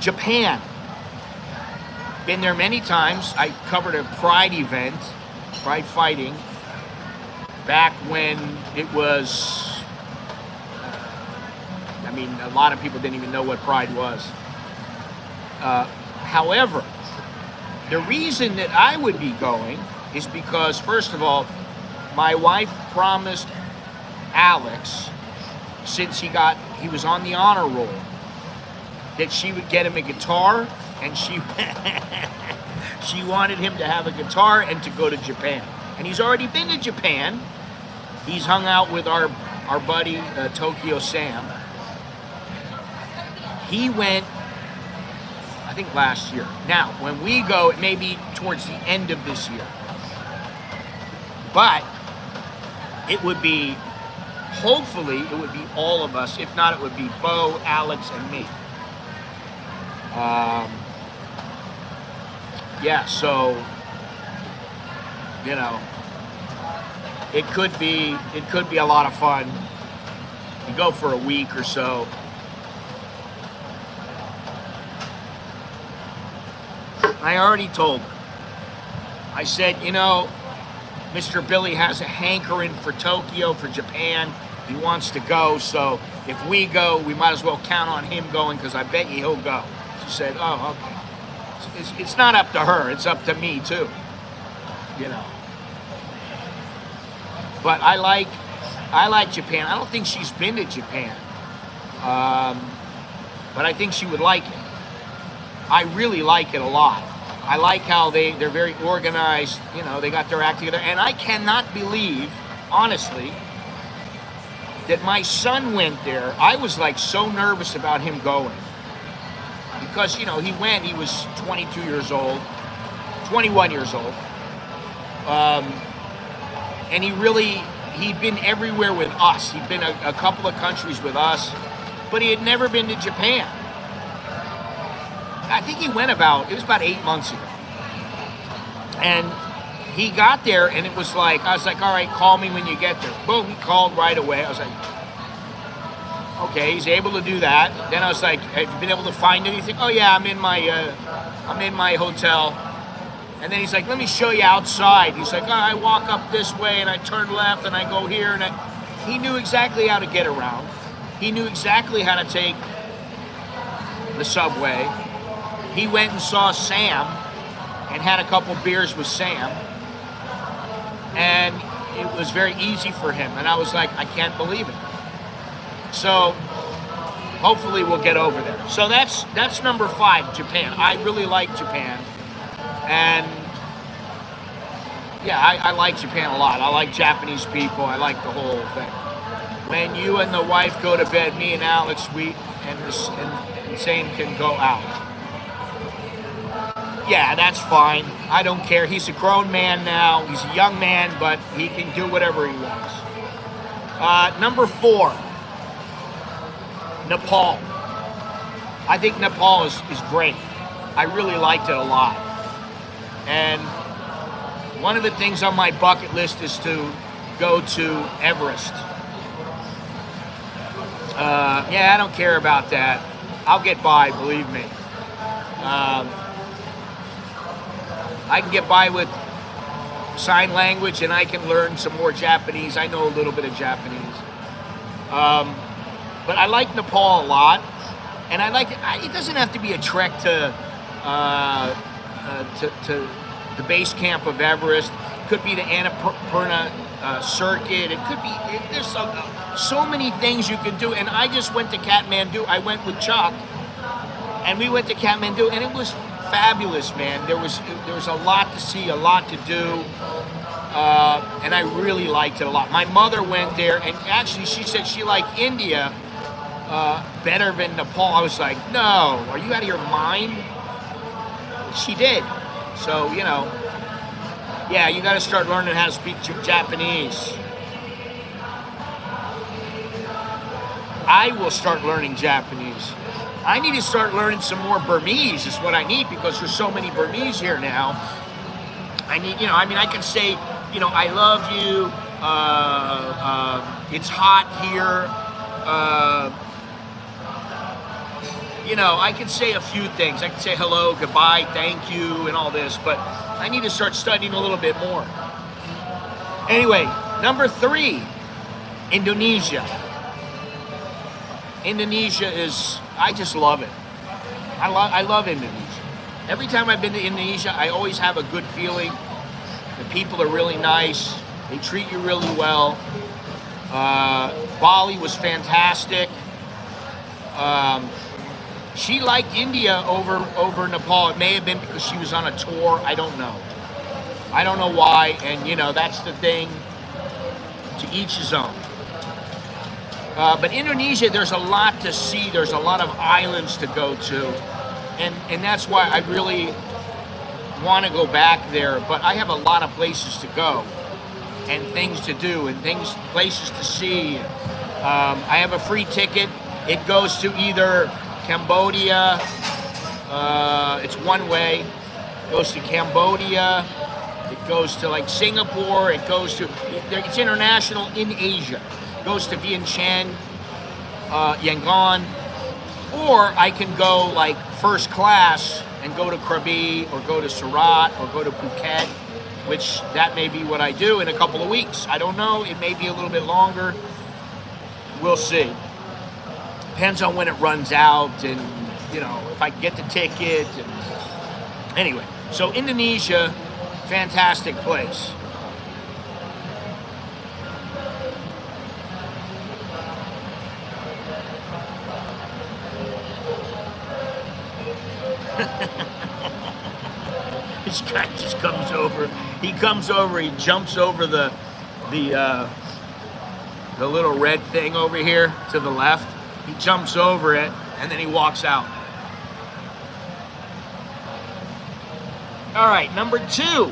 Japan. Been there many times. I covered a Pride event, Pride fighting, back when it was, I mean, a lot of people didn't even know what Pride was. However, the reason that I would be going is because, first of all, my wife promised Alex, since he was on the honor roll, that she would get him a guitar, and she wanted him to have a guitar and to go to Japan. And he's already been to Japan. He's hung out with our buddy Tokyo Sam. He went, I think, last year. Now, when we go, it may be towards the end of this year. But it would be, hopefully, it would be all of us. If not, it would be Bo, Alex, and me. Yeah, so, you know, it could be a lot of fun. You go for a week or so. I already told her. I said, you know, Mr. Billy has a hankering for Tokyo, for Japan. He wants to go, so if we go, we might as well count on him going, because I bet you he'll go. She said, oh, okay. It's not up to her, it's up to me too, you know. But I like Japan. I don't think she's been to Japan, but I think she would like it. I really like it a lot. I like how they're very organized, you know, they got their act together. And I cannot believe, honestly, that my son went there. I was like so nervous about him going. Because, you know, he went, he was 22 years old, 21 years old. And he'd been everywhere with us. He'd been a couple of countries with us, but he had never been to Japan. I think he went about, it was about 8 months ago. And he got there and it was like, I was like, all right, call me when you get there. Boom, he called right away. I was like, okay, he's able to do that. Then I was like, have you been able to find anything? Oh yeah, I'm in my hotel. And then he's like, let me show you outside. He's like, oh, I walk up this way and I turn left and I go here. And he knew exactly how to get around. He knew exactly how to take the subway. He went and saw Sam and had a couple beers with Sam. And it was very easy for him. And I was like, I can't believe it. So hopefully we'll get over there. So that's number 5, Japan. I really like Japan. And yeah, I like Japan a lot. I like Japanese people. I like the whole thing. When you and the wife go to bed, me and Alex, and Zane can go out. Yeah, that's fine. I don't care. He's a grown man now. He's a young man, but he can do whatever he wants. Number 4, Nepal. I think Nepal is great. I really liked it a lot. And one of the things on my bucket list is to go to Everest. Yeah, I don't care about that. I'll get by, believe me. I can get by with sign language and I can learn some more Japanese. I know a little bit of Japanese. But I like Nepal a lot. And I like it. It doesn't have to be a trek to the base camp of Everest. It could be the Annapurna circuit. It could be, there's so many things you can do. And I just went to Kathmandu. I went with Chuck and we went to Kathmandu and it was fabulous, man. There was a lot to see, a lot to do. And I really liked it a lot. My mother went there and actually she said she liked India better than Nepal. I was like, no, are you out of your mind? She did. So, you know, yeah, you got to start learning how to speak Japanese. I will start learning Japanese. I need to start learning some more Burmese is what I need because there's so many Burmese here now. I need, I can say, I love you. It's hot here. I can say a few things. I can say hello, goodbye, thank you, and all this, but I need to start studying a little bit more. Anyway, number 3, Indonesia. Indonesia I just love it. I love Indonesia. Every time I've been to Indonesia, I always have a good feeling. The people are really nice. They treat you really well. Bali was fantastic. She liked India over Nepal. It may have been because she was on a tour. I don't know. I don't know why. And, that's the thing. To each his own. But Indonesia, there's a lot to see. There's a lot of islands to go to. And that's why I really want to go back there. But I have a lot of places to go. And things to do. And places to see. I have a free ticket. It goes to either Cambodia, it's one way. It goes to Cambodia. It goes to like Singapore. It's international in Asia. It goes to Vientiane, Yangon. Or I can go like first class and go to Krabi or go to Surat or go to Phuket, which that may be what I do in a couple of weeks. I don't know. It may be a little bit longer. We'll see. Depends on when it runs out and, if I can get the ticket. Anyway, so Indonesia, fantastic place. This guy just comes over. He comes over, he jumps over the little red thing over here to the left. He jumps over it, and then he walks out. All right, number 2.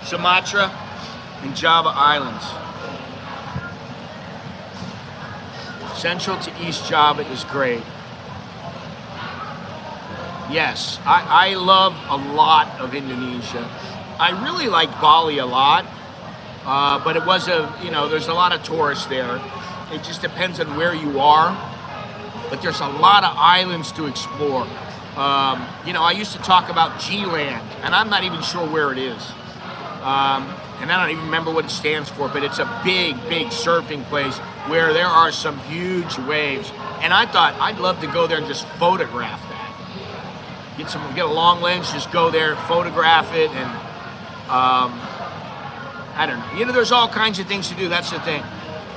Sumatra and Java Islands. Central to East Java is great. Yes, I love a lot of Indonesia. I really like Bali a lot, but it was there's a lot of tourists there. It just depends on where you are, but there's a lot of islands to explore. I used to talk about G-Land, and I'm not even sure where it is. And I don't even remember what it stands for, but it's a big, big surfing place where there are some huge waves. And I thought I'd love to go there and just photograph that. Get a long lens, just go there, photograph it, and I don't know. There's all kinds of things to do. That's the thing.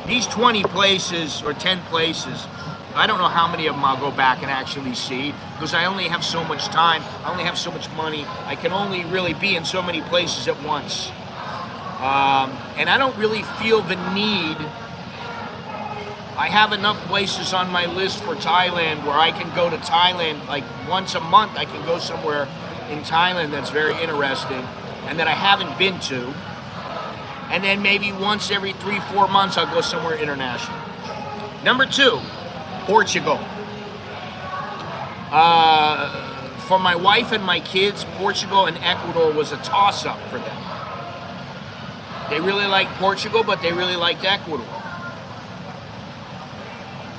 These 20 places or 10 places, I don't know how many of them I'll go back and actually see because I only have so much time. I only have so much money. I can only really be in so many places at once. And I don't really feel the need. I have enough places on my list for Thailand where I can go to Thailand like once a month. I can go somewhere in Thailand that's very interesting and that I haven't been to. And then maybe once every 3-4 months I'll go somewhere international. Number 2, Portugal. For my wife and my kids, Portugal and Ecuador was a toss-up for them. They really liked Portugal, but they really liked Ecuador.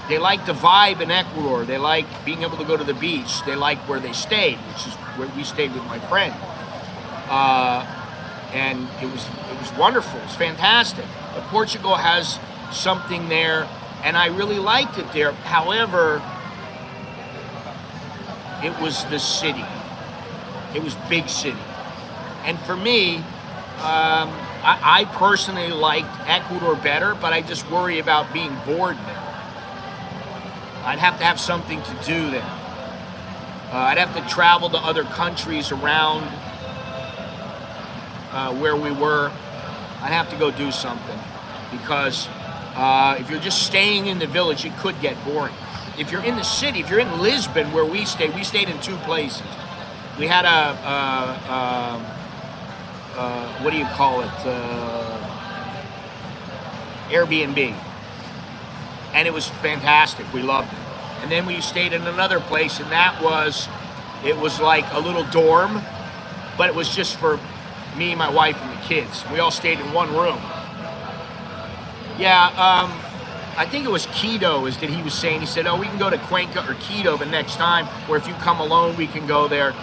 They liked the vibe in Ecuador. They liked being able to go to the beach. They liked where they stayed, which is where we stayed with my friend. And it was wonderful. It's fantastic. But Portugal has something there, and I really liked it there. However, it was the city. It was big city. And for me, I personally liked Ecuador better, but I just worry about being bored there. I'd have to have something to do there. I'd have to travel to other countries around where we were. I'd have to go do something because if you're just staying in the village, it could get boring. If you're in the city, if you're in Lisbon where we stayed in 2 places. We had what do you call it? Airbnb. And it was fantastic. We loved it. And then we stayed in another place, and it was like a little dorm, but it was just for me, my wife, and the kids. We all stayed in one room. Yeah, I think it was Quito is that he was saying. He said, oh, we can go to Cuenca or Quito the next time, or if you come alone, we can go there.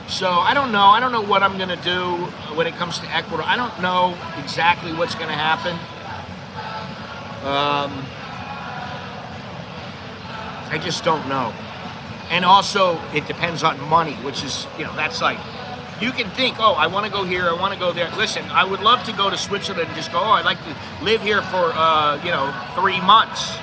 So I don't know. I don't know what I'm going to do when it comes to Ecuador. I don't know exactly what's going to happen. I just don't know. And also, it depends on money, which is, that's like, you can think, oh, I want to go here, I want to go there. Listen, I would love to go to Switzerland and just go, oh, I'd like to live here for, 3 months.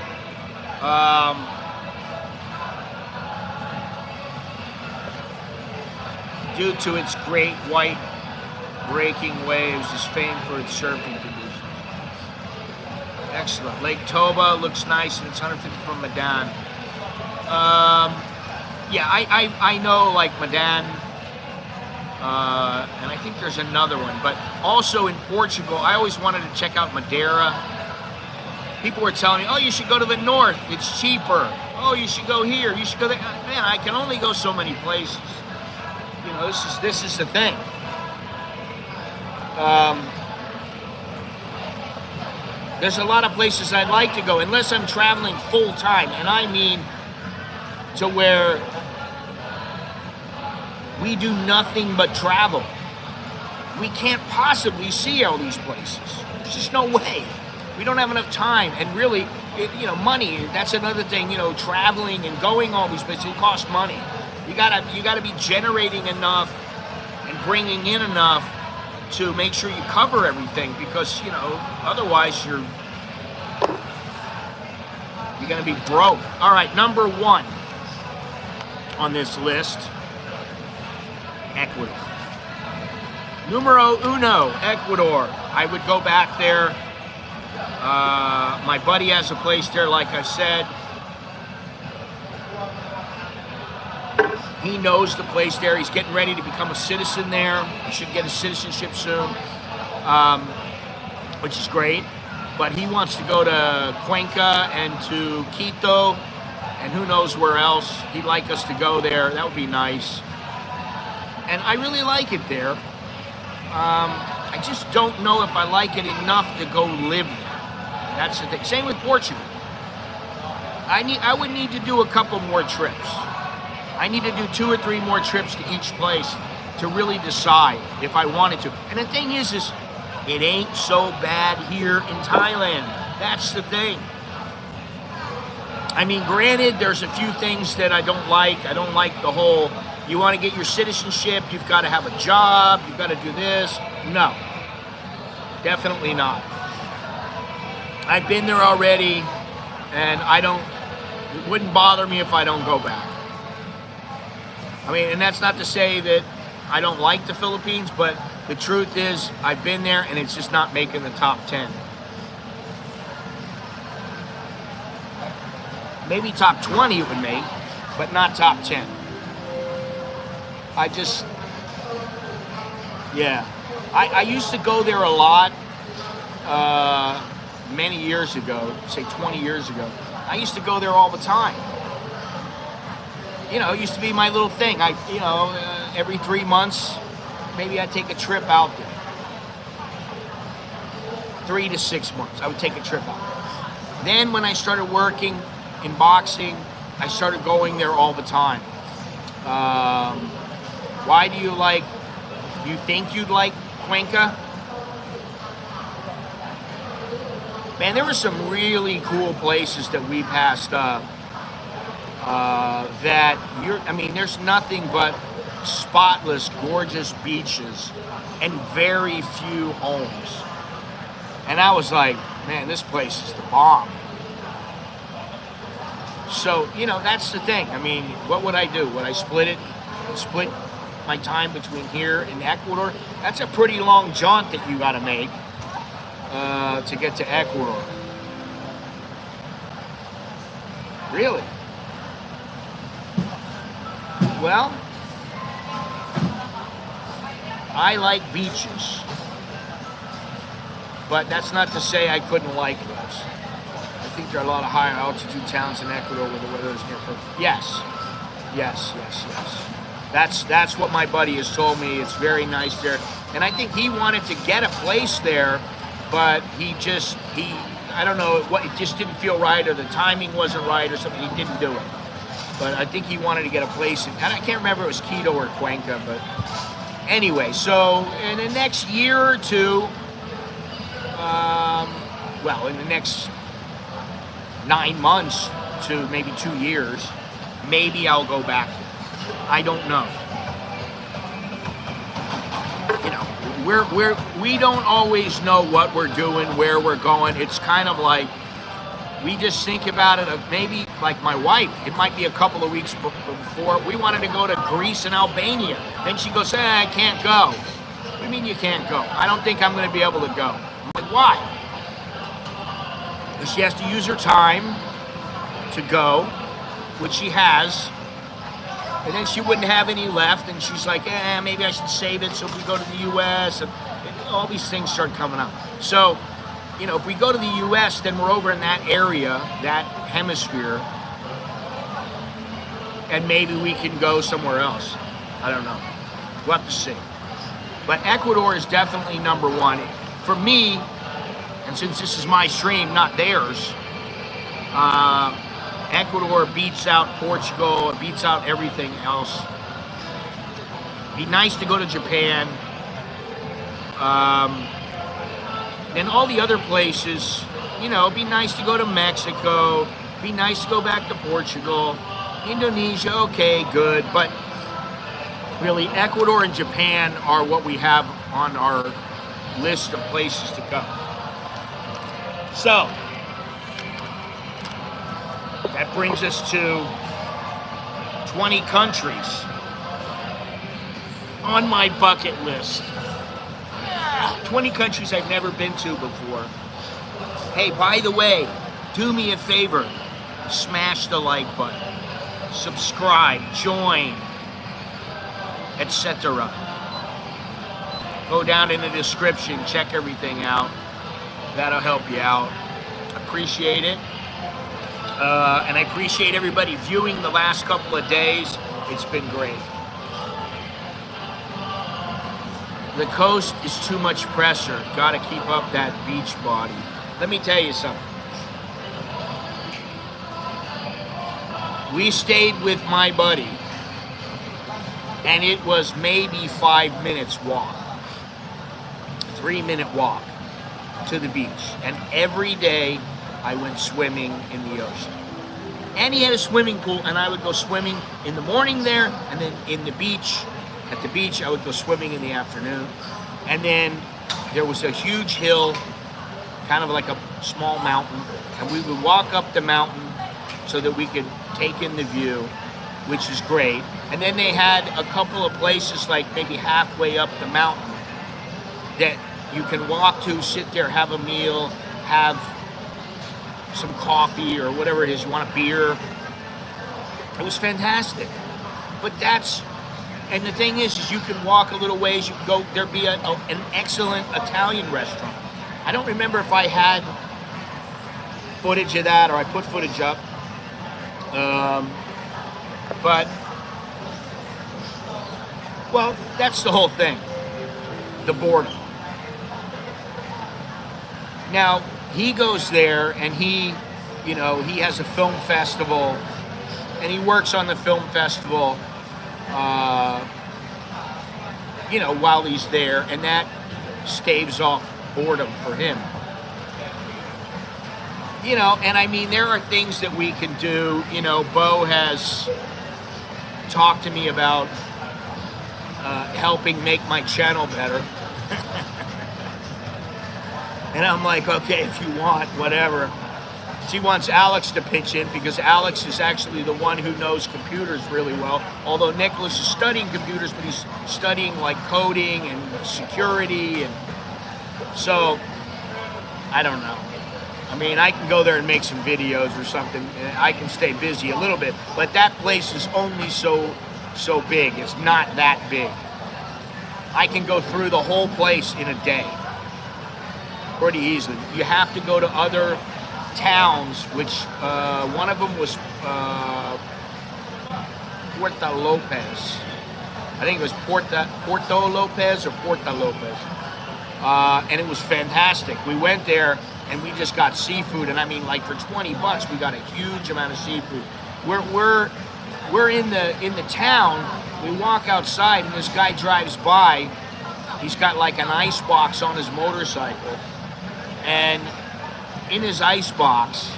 Due to its great white breaking waves, is famed for its surfing conditions. Excellent. Lake Toba looks nice, and it's 150 from Medan. Yeah, I know like Medan, and I think there's another one, but also in Portugal, I always wanted to check out Madeira. People were telling me, oh, you should go to the north, it's cheaper. Oh, you should go here, you should go there. Man, I can only go so many places. This is the thing. There's a lot of places I'd like to go, unless I'm traveling full time, and I mean to where we do nothing but travel. We can't possibly see all these places. There's just no way. We don't have enough time, and really, money. That's another thing. Traveling and going all these places, it costs money. You gotta be generating enough and bringing in enough to make sure you cover everything, because otherwise you're gonna be broke. All right, number 1 on this list, Ecuador. Numero uno, Ecuador. I would go back there. My buddy has a place there, like I said. He knows the place there. He's getting ready to become a citizen there. He should get his citizenship soon, which is great. But he wants to go to Cuenca and to Quito, and who knows where else. He'd like us to go there. That would be nice. and I really like it there. I just don't know if I like it enough to go live there. That's the thing. Same with Portugal. I would need to do a couple more trips. I need to do 2 or 3 more trips to each place to really decide if I wanted to. And the thing is it ain't so bad here in Thailand. That's the thing. I mean, granted, there's a few things that I don't like. I don't like the whole, you want to get your citizenship, you've got to have a job, you've got to do this. No, definitely not. I've been there already, and it wouldn't bother me if I don't go back. I mean, and that's not to say that I don't like the Philippines, but the truth is I've been there and it's just not making the top 10. Maybe top 20 it would make, but not top 10. I used to go there a lot many years ago, say 20 years ago. I used to go there all the time. You know, it used to be my little thing. Every 3 months, maybe I'd take a trip out there. 3 to 6 months, I would take a trip out. Then when I started working in boxing, I started going there all the time. Why do you think you'd like Cuenca? Man, there were some really cool places that we passed up. There's nothing but spotless, gorgeous beaches and very few homes. And I was like, man, this place is the bomb. So, that's the thing. I mean, what would I do? Would I split my time between here and Ecuador? That's a pretty long jaunt that you got to make to get to Ecuador. Really? Well, I like beaches, but that's not to say I couldn't like those. I think there are a lot of higher altitude towns in Ecuador where the weather is near perfect. Yes. That's what my buddy has told me. It's very nice there, and I think he wanted to get a place there, but I don't know, it just didn't feel right, or the timing wasn't right, or something. He didn't do it. But I think he wanted to get a place in, and I can't remember if it was Quito or Cuenca, but anyway, so in the next year or two, in the next 9 months to maybe 2 years, maybe I'll go back. I don't know. We don't always know what we're doing, where we're going. It's kind of like, we just think about it, maybe like my wife, it might be a couple of weeks before, we wanted to go to Greece and Albania. Then she goes, I can't go. What do you mean you can't go? I don't think I'm going to be able to go. I'm like, why? Because she has to use her time to go, which she has, and then she wouldn't have any left, and she's like, maybe I should save it so if we go to the U.S., and all these things start coming up. So, if we go to the U.S., then we're over in that area, that hemisphere, and maybe we can go somewhere else. I don't know. We'll have to see. But Ecuador is definitely number one. For me, and since this is my stream, not theirs, Ecuador beats out Portugal, it beats out everything else. Be nice to go to Japan. And all the other places, be nice to go to Mexico, be nice to go back to Portugal, Indonesia, okay, good, but really Ecuador and Japan are what we have on our list of places to go. So, that brings us to 20 countries on my bucket list. 20 countries I've never been to before. Hey, by the way, do me a favor. Smash the like button. Subscribe, join, etc. Go down in the description, check everything out. That'll help you out. Appreciate it. And I appreciate everybody viewing the last couple of days. It's been great. The coast is too much pressure. Got to keep up that beach body. Let me tell you something. We stayed with my buddy, and it was maybe 5 minutes walk, 3-minute walk to the beach. And every day I went swimming in the ocean. And he had a swimming pool, and I would go swimming in the morning there, and then in the beach, at the beach, I would go swimming in the afternoon. And then there was a huge hill, kind of like a small mountain, and we would walk up the mountain so that we could take in the view, which is great. And then they had a couple of places, like maybe halfway up the mountain, that you can walk to, sit there, have a meal, have some coffee or whatever it is, you want a beer. It was fantastic. But and the thing is you can walk a little ways, you can go, there'd be an excellent Italian restaurant. I don't remember if I had footage of that or I put footage up. But, well, that's the whole thing. The boredom. Now, he goes there and he has a film festival and he works on the film festival, while he's there, and that staves off boredom for him. And I mean, there are things that we can do. Bo has talked to me about helping make my channel better. And I'm like, okay, if you want, whatever. She wants Alex to pitch in because Alex is actually the one who knows computers really well. Although Nicholas is studying computers, but he's studying like coding and security. And so, I don't know. I mean, I can go there and make some videos or something. And I can stay busy a little bit. But that place is only so big. It's not that big. I can go through the whole place in a day. Pretty easily. You have to go to other towns, which one of them was Puerto Lopez. I think it was Porto Lopez or Puerto Lopez. And it was fantastic. We went there and we just got seafood, and I mean, like for $20 we got a huge amount of seafood. We're in the town. We walk outside and this guy drives by. He's got like an ice box on his motorcycle, and in his ice box,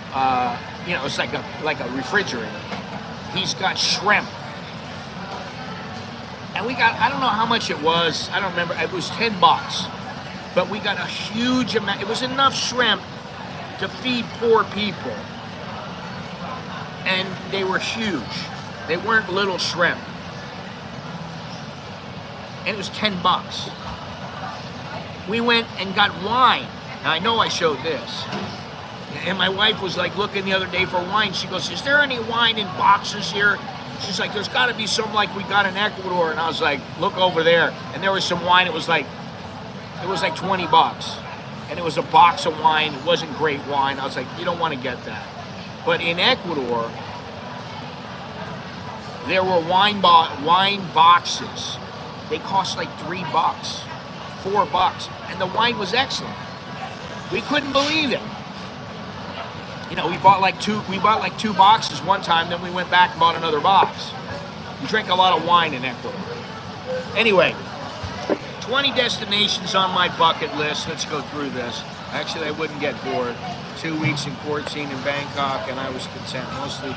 it's like a refrigerator. He's got shrimp. And we got, I don't know how much it was. I don't remember. It was $10. But we got a huge amount. It was enough shrimp to feed 4 people. And they were huge. They weren't little shrimp. And it was $10. We went and got wine. Now, I know I showed this. And my wife was like looking the other day for wine. She goes, is there any wine in boxes here? She's like, there's got to be some like we got in Ecuador. And I was like, look over there. And there was some wine. It was like $20. And it was a box of wine. It wasn't great wine. I was like, you don't want to get that. But in Ecuador, there were wine boxes. They cost like $3, $4. And the wine was excellent. We couldn't believe it. We bought like two boxes one time, then we went back and bought another box. We drink a lot of wine in Ecuador. Anyway, 20 destinations on my bucket list. Let's go through this. Actually, I wouldn't get bored. 2 weeks in quarantine in Bangkok, and I was content, mostly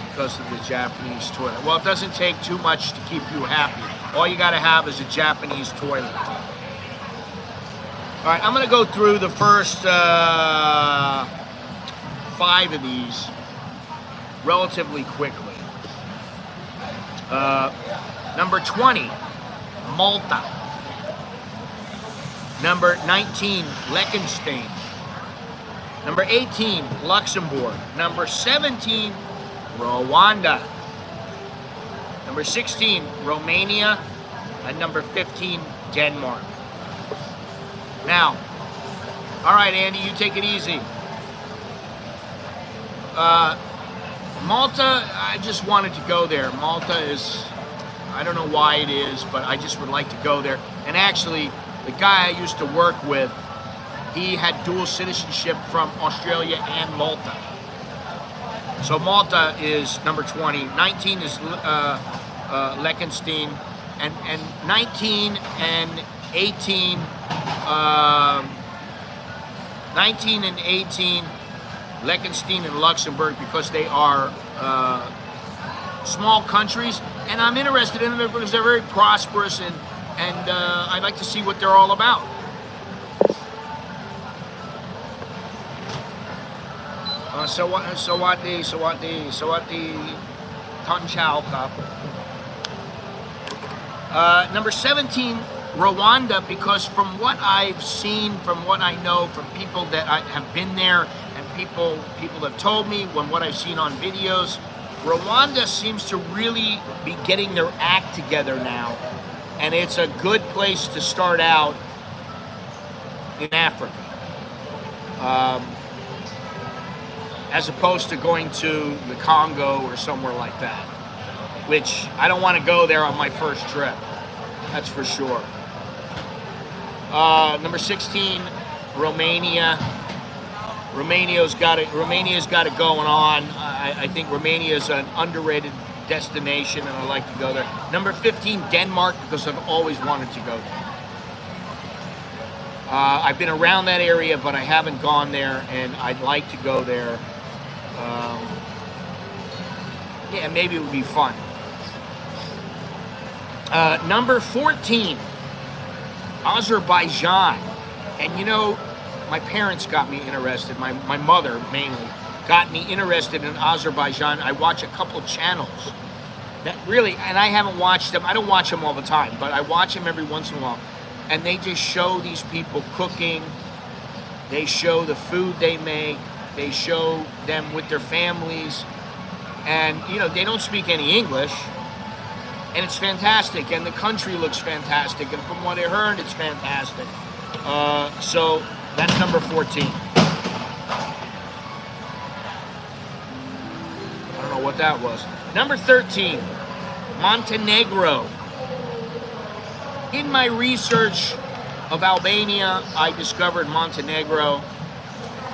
because of the Japanese toilet. Well, it doesn't take too much to keep you happy. All you gotta have is a Japanese toilet. All right, I'm gonna go through the first 5 of these relatively quickly. Number 20, Malta. Number 19, Liechtenstein. Number 18, Luxembourg. Number 17, Rwanda. Number 16, Romania. And number 15, Denmark. Now, all right, Andy, you take it easy. Malta, I just wanted to go there. Malta is, I don't know why it is, but I just would like to go there. And actually, the guy I used to work with, he had dual citizenship from Australia and Malta. So Malta is number 20. 19 is Liechtenstein, and 19 and 18. 19 and 18, Liechtenstein and Luxembourg, because they are small countries, and I'm interested in them because they're very prosperous, and I'd like to see what they're all about. Sawati, Ton Chao Cup. Number 17, Rwanda, because from what I've seen, from what I know, from people that have been there, and people have told me, when what I've seen on videos, Rwanda seems to really be getting their act together now, and it's a good place to start out in Africa, as opposed to going to the Congo or somewhere like that, which I don't want to go there on my first trip, that's for sure. Number 16, Romania. Romania's got it going on. I think Romania is an underrated destination, and I like to go there. Number 15, Denmark, because I've always wanted to go there. I've been around that area, but I haven't gone there, and I'd like to go there. Yeah, maybe it would be fun. Number 14, Azerbaijan. And you know, my parents got me interested, my mother mainly, got me interested in Azerbaijan. I watch a couple channels that really, and I haven't watched them, I don't watch them all the time, but I watch them every once in a while. And they just show these people cooking, they show the food they make, they show them with their families, and you know, they don't speak any English, and it's fantastic, and the country looks fantastic, and from what I heard, it's fantastic. So that's number 14. I don't know what that was. Number 13, Montenegro. In my research of Albania, I discovered Montenegro,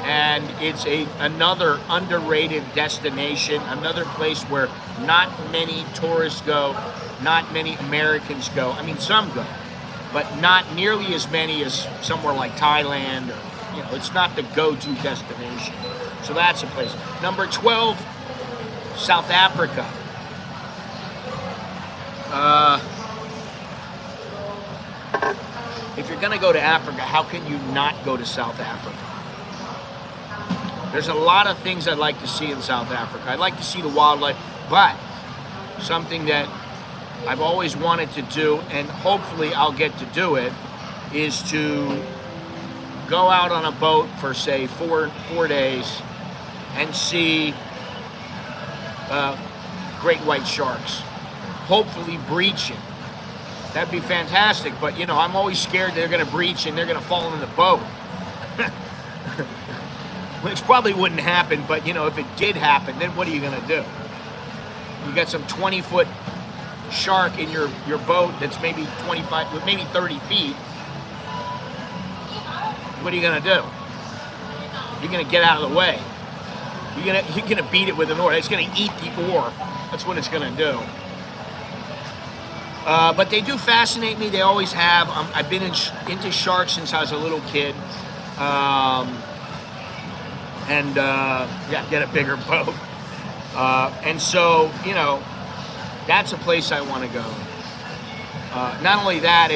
and it's another underrated destination, another place where not many tourists go, not many Americans go. I mean, some go, but not nearly as many as somewhere like Thailand, or, you know, it's not the go-to destination. So that's a place. Number 12, South Africa. If you're gonna go to Africa, how can you not go to South Africa? There's a lot of things I'd like to see in South Africa. I'd like to see the wildlife, but something that I've always wanted to do, and hopefully I'll get to do it, is to go out on a boat for, say, four days and see great white sharks, hopefully breaching. That'd be fantastic, but you know, I'm always scared they're gonna breach and they're gonna fall in the boat. Which probably wouldn't happen, but you know, if it did happen, then what are you gonna do? You got some 20-foot shark in your boat that's maybe 25, maybe 30 feet. What are you gonna do? You're gonna get out of the way. You're gonna beat it with an oar. It's gonna eat the oar. That's what it's gonna do. But they do fascinate me. They always have. I've been into sharks since I was a little kid. Yeah, get a bigger boat. And so, you know, that's a place I want to go. Not only that,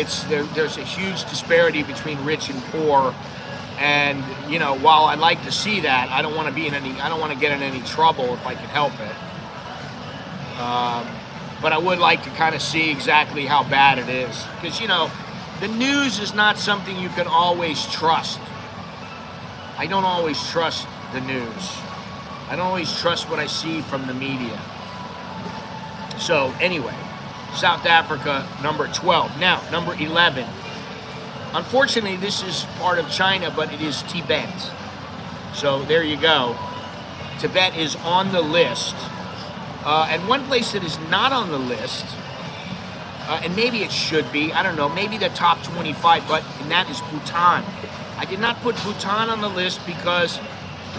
there's a huge disparity between rich and poor. And, you know, while I like to see that, I don't want to get in any trouble if I can help it. But I would like to kind of see exactly how bad it is. Because, you know, the news is not something you can always trust. I don't always trust the news. I don't always trust what I see from the media. So, anyway, South Africa, number 12. Now, number 11. Unfortunately, this is part of China, but it is Tibet. So, there you go. Tibet is on the list. And one place that is not on the list and maybe it should be, I don't know, maybe the top 25, and that is Bhutan. I did not put Bhutan on the list because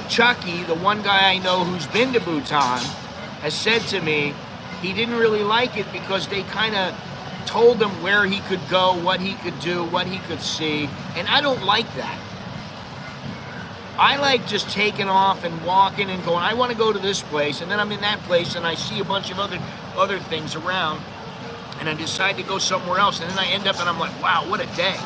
Chucky, the one guy I know who's been to Bhutan, has said to me he didn't really like it because they kind of told him where he could go, what he could do, what he could see, and I don't like that. I like just taking off and walking and going, I want to go to this place, and then I'm in that place and I see a bunch of other things around, and I decide to go somewhere else, and then I end up and I'm like, wow, what a day.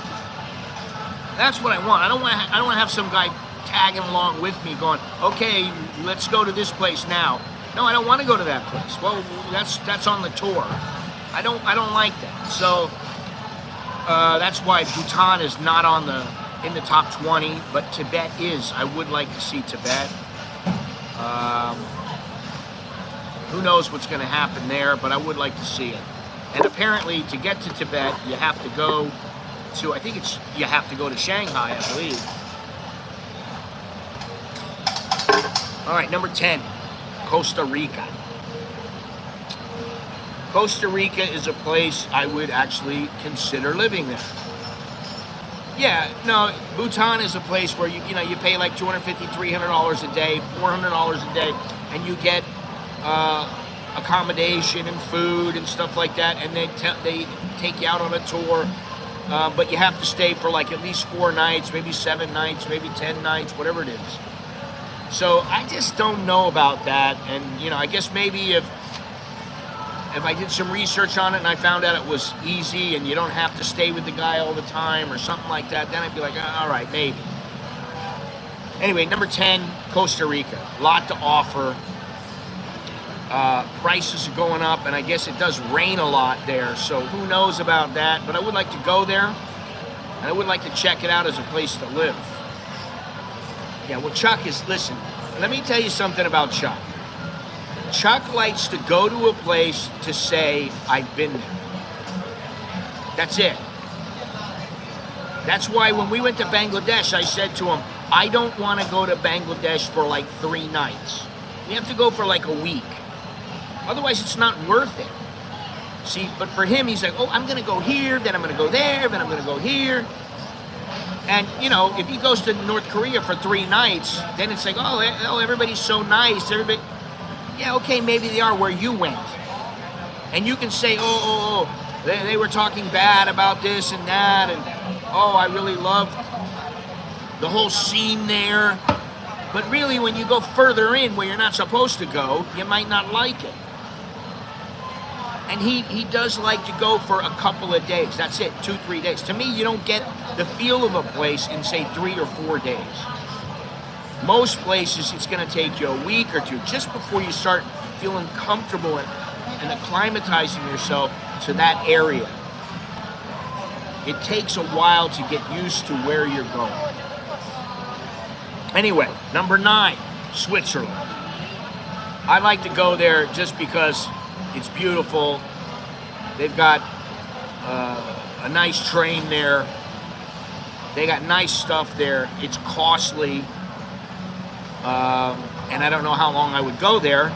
That's what I want. I don't want to have some guy tagging along with me going, okay, let's go to this place now. No, I don't want to go to that place. Well, that's on the tour. I don't like that. So that's why Bhutan is not in the top 20, but Tibet is. I would like to see Tibet. Who knows what's going to happen there, but I would like to see it. And apparently, to get to Tibet, you have to go to, you have to go to Shanghai, I believe. All right, number 10, Costa Rica. Costa Rica is a place I would actually consider living there. Yeah, no, Bhutan is a place where you pay like $250, $300 a day, $400 a day, and you get accommodation and food and stuff like that, and they take you out on a tour, but you have to stay for like at least 4 nights, maybe 7 nights, maybe 10 nights, whatever it is. So I just don't know about that, and I guess maybe if I did some research on it and I found out it was easy and you don't have to stay with the guy all the time or something like that, then I'd be like, all right, maybe. Anyway, number 10, Costa Rica. A lot to offer. Prices are going up, and I guess it does rain a lot there, so who knows about that. But I would like to go there, and I would like to check it out as a place to live. Yeah, well, listen, let me tell you something about Chuck. Chuck likes to go to a place to say, I've been there. That's it. That's why when we went to Bangladesh, I said to him, I don't want to go to Bangladesh for like 3 nights. We have to go for like a week. Otherwise, it's not worth it. See, but for him, he's like, oh, I'm going to go here, then I'm going to go there, then I'm going to go here. And, if he goes to North Korea for 3 nights, then it's like, oh, everybody's so nice. Everybody... Yeah, okay, maybe they are where you went. And you can say, they were talking bad about this and that, and I really loved the whole scene there. But really, when you go further in where you're not supposed to go, you might not like it. And he does like to go for a couple of days. That's it, 2-3 days. To me, you don't get the feel of a place in, say, 3 or 4 days. Most places, it's going to take you a week or 2 just before you start feeling comfortable and acclimatizing yourself to that area. It takes a while to get used to where you're going. Anyway, number 9, Switzerland. I like to go there just because it's beautiful. They've got a nice train there. They got nice stuff there. It's costly. And I don't know how long I would go there.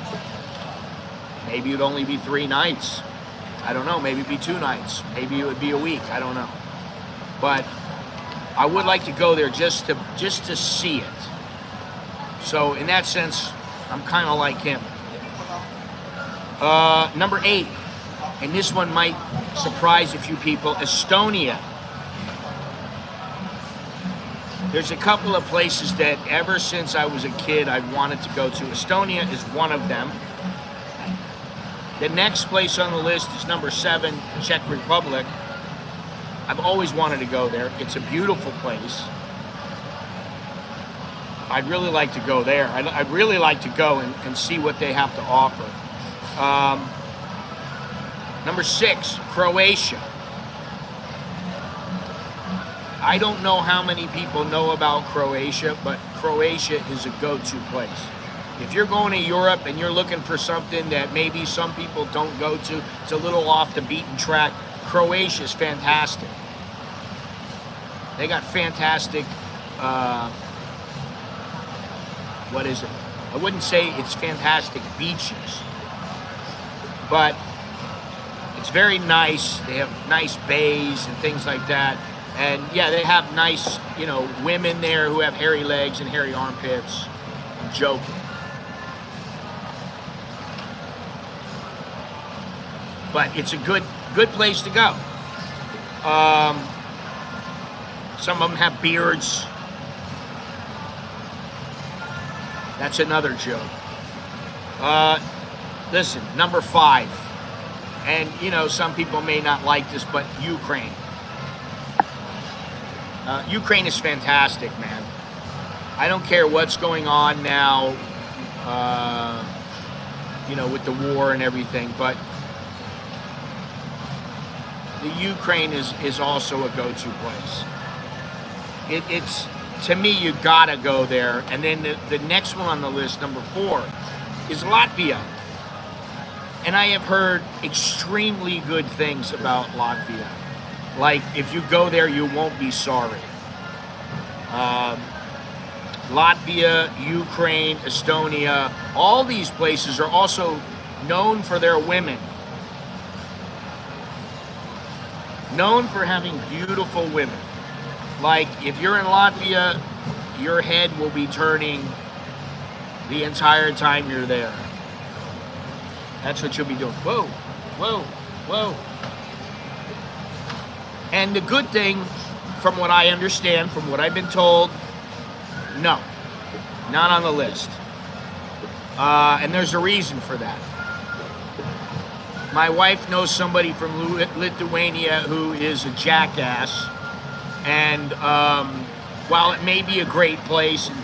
Maybe it would only be 3 nights. I don't know. Maybe it'd be 2 nights. Maybe it would be a week. I don't know. But I would like to go there just to see it. So in that sense, I'm kind of like him. Number 8, and this one might surprise a few people, Estonia. There's a couple of places that ever since I was a kid I wanted to go to. Estonia is one of them. The next place on the list is number 7, Czech Republic. I've always wanted to go there. It's a beautiful place. I'd really like to go there. I'd really like to go and see what they have to offer. Number 6, Croatia. I don't know how many people know about Croatia, but Croatia is a go-to place. If you're going to Europe and you're looking for something that maybe some people don't go to, it's a little off the beaten track, Croatia is fantastic. They got fantastic, what is it? I wouldn't say it's fantastic beaches, but It's very nice. They have nice bays and things like that. And yeah, they have nice, women there who have hairy legs and hairy armpits. I'm joking. But it's a good place to go. Some of them have beards. That's another joke. Listen, number 5. And, some people may not like this, but Ukraine. Ukraine is fantastic, man. I don't care what's going on now, with the war and everything, but the Ukraine is also a go-to place. It's to me, you gotta go there. And then the next one on the list, number 4, is Latvia. And I have heard extremely good things about Latvia. Like, if you go there, you won't be sorry. Latvia, Ukraine, Estonia, all these places are also known for their women. Known for having beautiful women. Like, if you're in Latvia, your head will be turning the entire time you're there. That's what you'll be doing. Whoa, whoa, whoa. And the good thing, from what I understand, from what I've been told, no, not on the list. And there's a reason for that. My wife knows somebody from Lithuania who is a jackass. And while it may be a great place, and,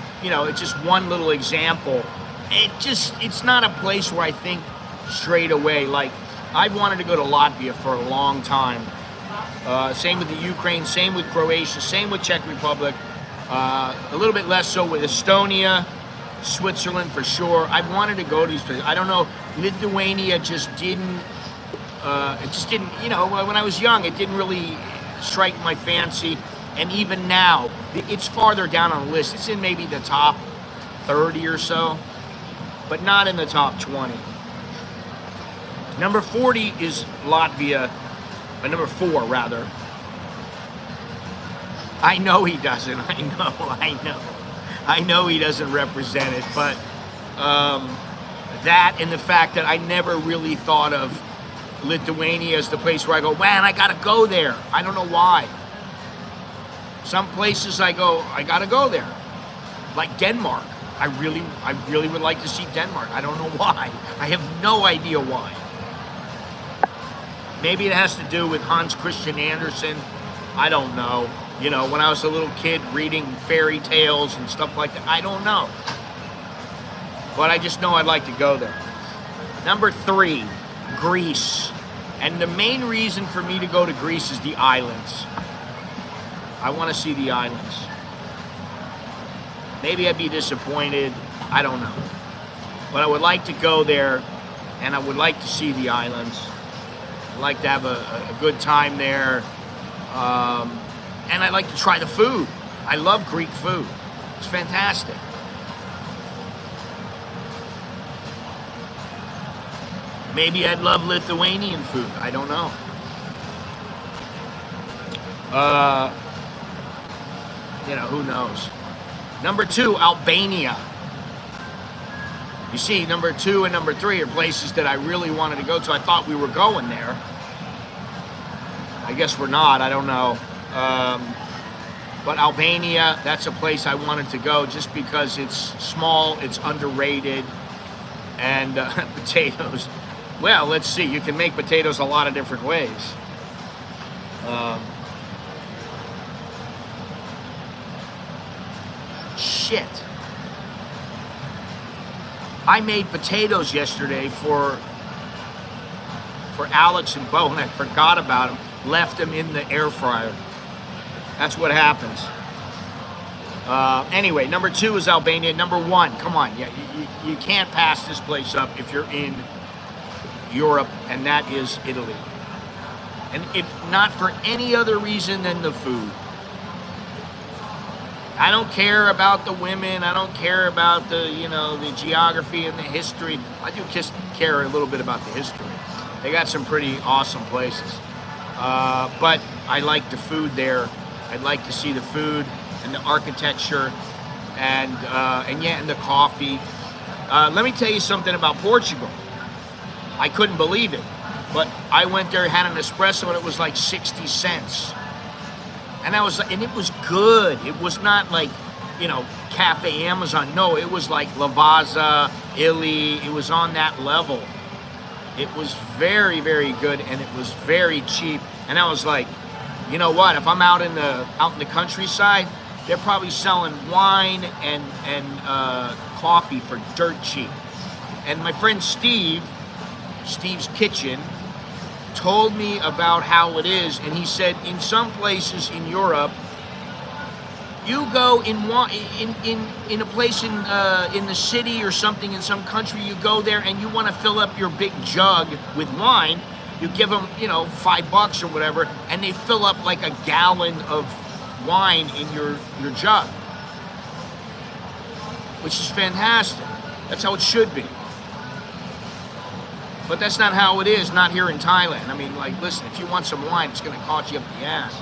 it's just one little example, it's not a place where I think straight away. Like, I've wanted to go to Latvia for a long time. Same with the Ukraine, same with Croatia, same with Czech Republic. A little bit less so with Estonia, Switzerland for sure. I've wanted to go to these places. I don't know, Lithuania just didn't, when I was young, it didn't really strike my fancy. And even now, it's farther down on the list. It's in maybe the top 30 or so, but not in the top 20. Number 40 is Latvia, number 4 rather. I know he doesn't, I know he doesn't represent it, but that and the fact that I never really thought of Lithuania as the place where I go, man, I gotta go there. I don't know why. Some places I go, I gotta go there. Like Denmark. I really would like to see Denmark. I don't know why. I have no idea why. Maybe it has to do with Hans Christian Andersen. I don't know. When I was a little kid reading fairy tales and stuff like that. I don't know. But I just know I'd like to go there. Number 3, Greece. And the main reason for me to go to Greece is the islands. I want to see the islands. Maybe I'd be disappointed. I don't know. But I would like to go there, and I would like to see the islands. I'd like to have a good time there. And I'd like to try the food. I love Greek food. It's fantastic. Maybe I'd love Lithuanian food. I don't know. Who knows? Number 2, Albania. You see, number 2 and number 3 are places that I really wanted to go to. I thought we were going there. I guess we're not. I don't know. But Albania, that's a place I wanted to go just because it's small, it's underrated, and potatoes. Well, let's see. You can make potatoes a lot of different ways. Shit. I made potatoes yesterday for Alex and Bo, and I forgot about them. Left them in the air fryer. That's what happens. Anyway, number 2 is Albania. Number 1, come on. Yeah, you can't pass this place up if you're in Europe, and that is Italy. And if not for any other reason than the food. I don't care about the women. I don't care about the geography and the history. I do just care a little bit about the history. They got some pretty awesome places. But I like the food there. I'd like to see the food and the architecture and the coffee. Let me tell you something about Portugal. I couldn't believe it, but I went there, had an espresso, and it was like 60 cents. And it was good. It was not like, Cafe Amazon. No, it was like Lavazza, Illy. It was on that level. It was very, very good, and it was very cheap. And I was like, you know what? If I'm out in the countryside, they're probably selling wine and coffee for dirt cheap. And my friend Steve's Kitchen, told me about how it is, and he said in some places in Europe, you go in a place in the city or something in some country, you go there and you want to fill up your big jug with wine, you give them, $5 or whatever, and they fill up like a gallon of wine in your jug, which is fantastic. That's how it should be. But that's not how it is, not here in Thailand. I mean, like, listen, if you want some wine, it's going to cost you up the ass.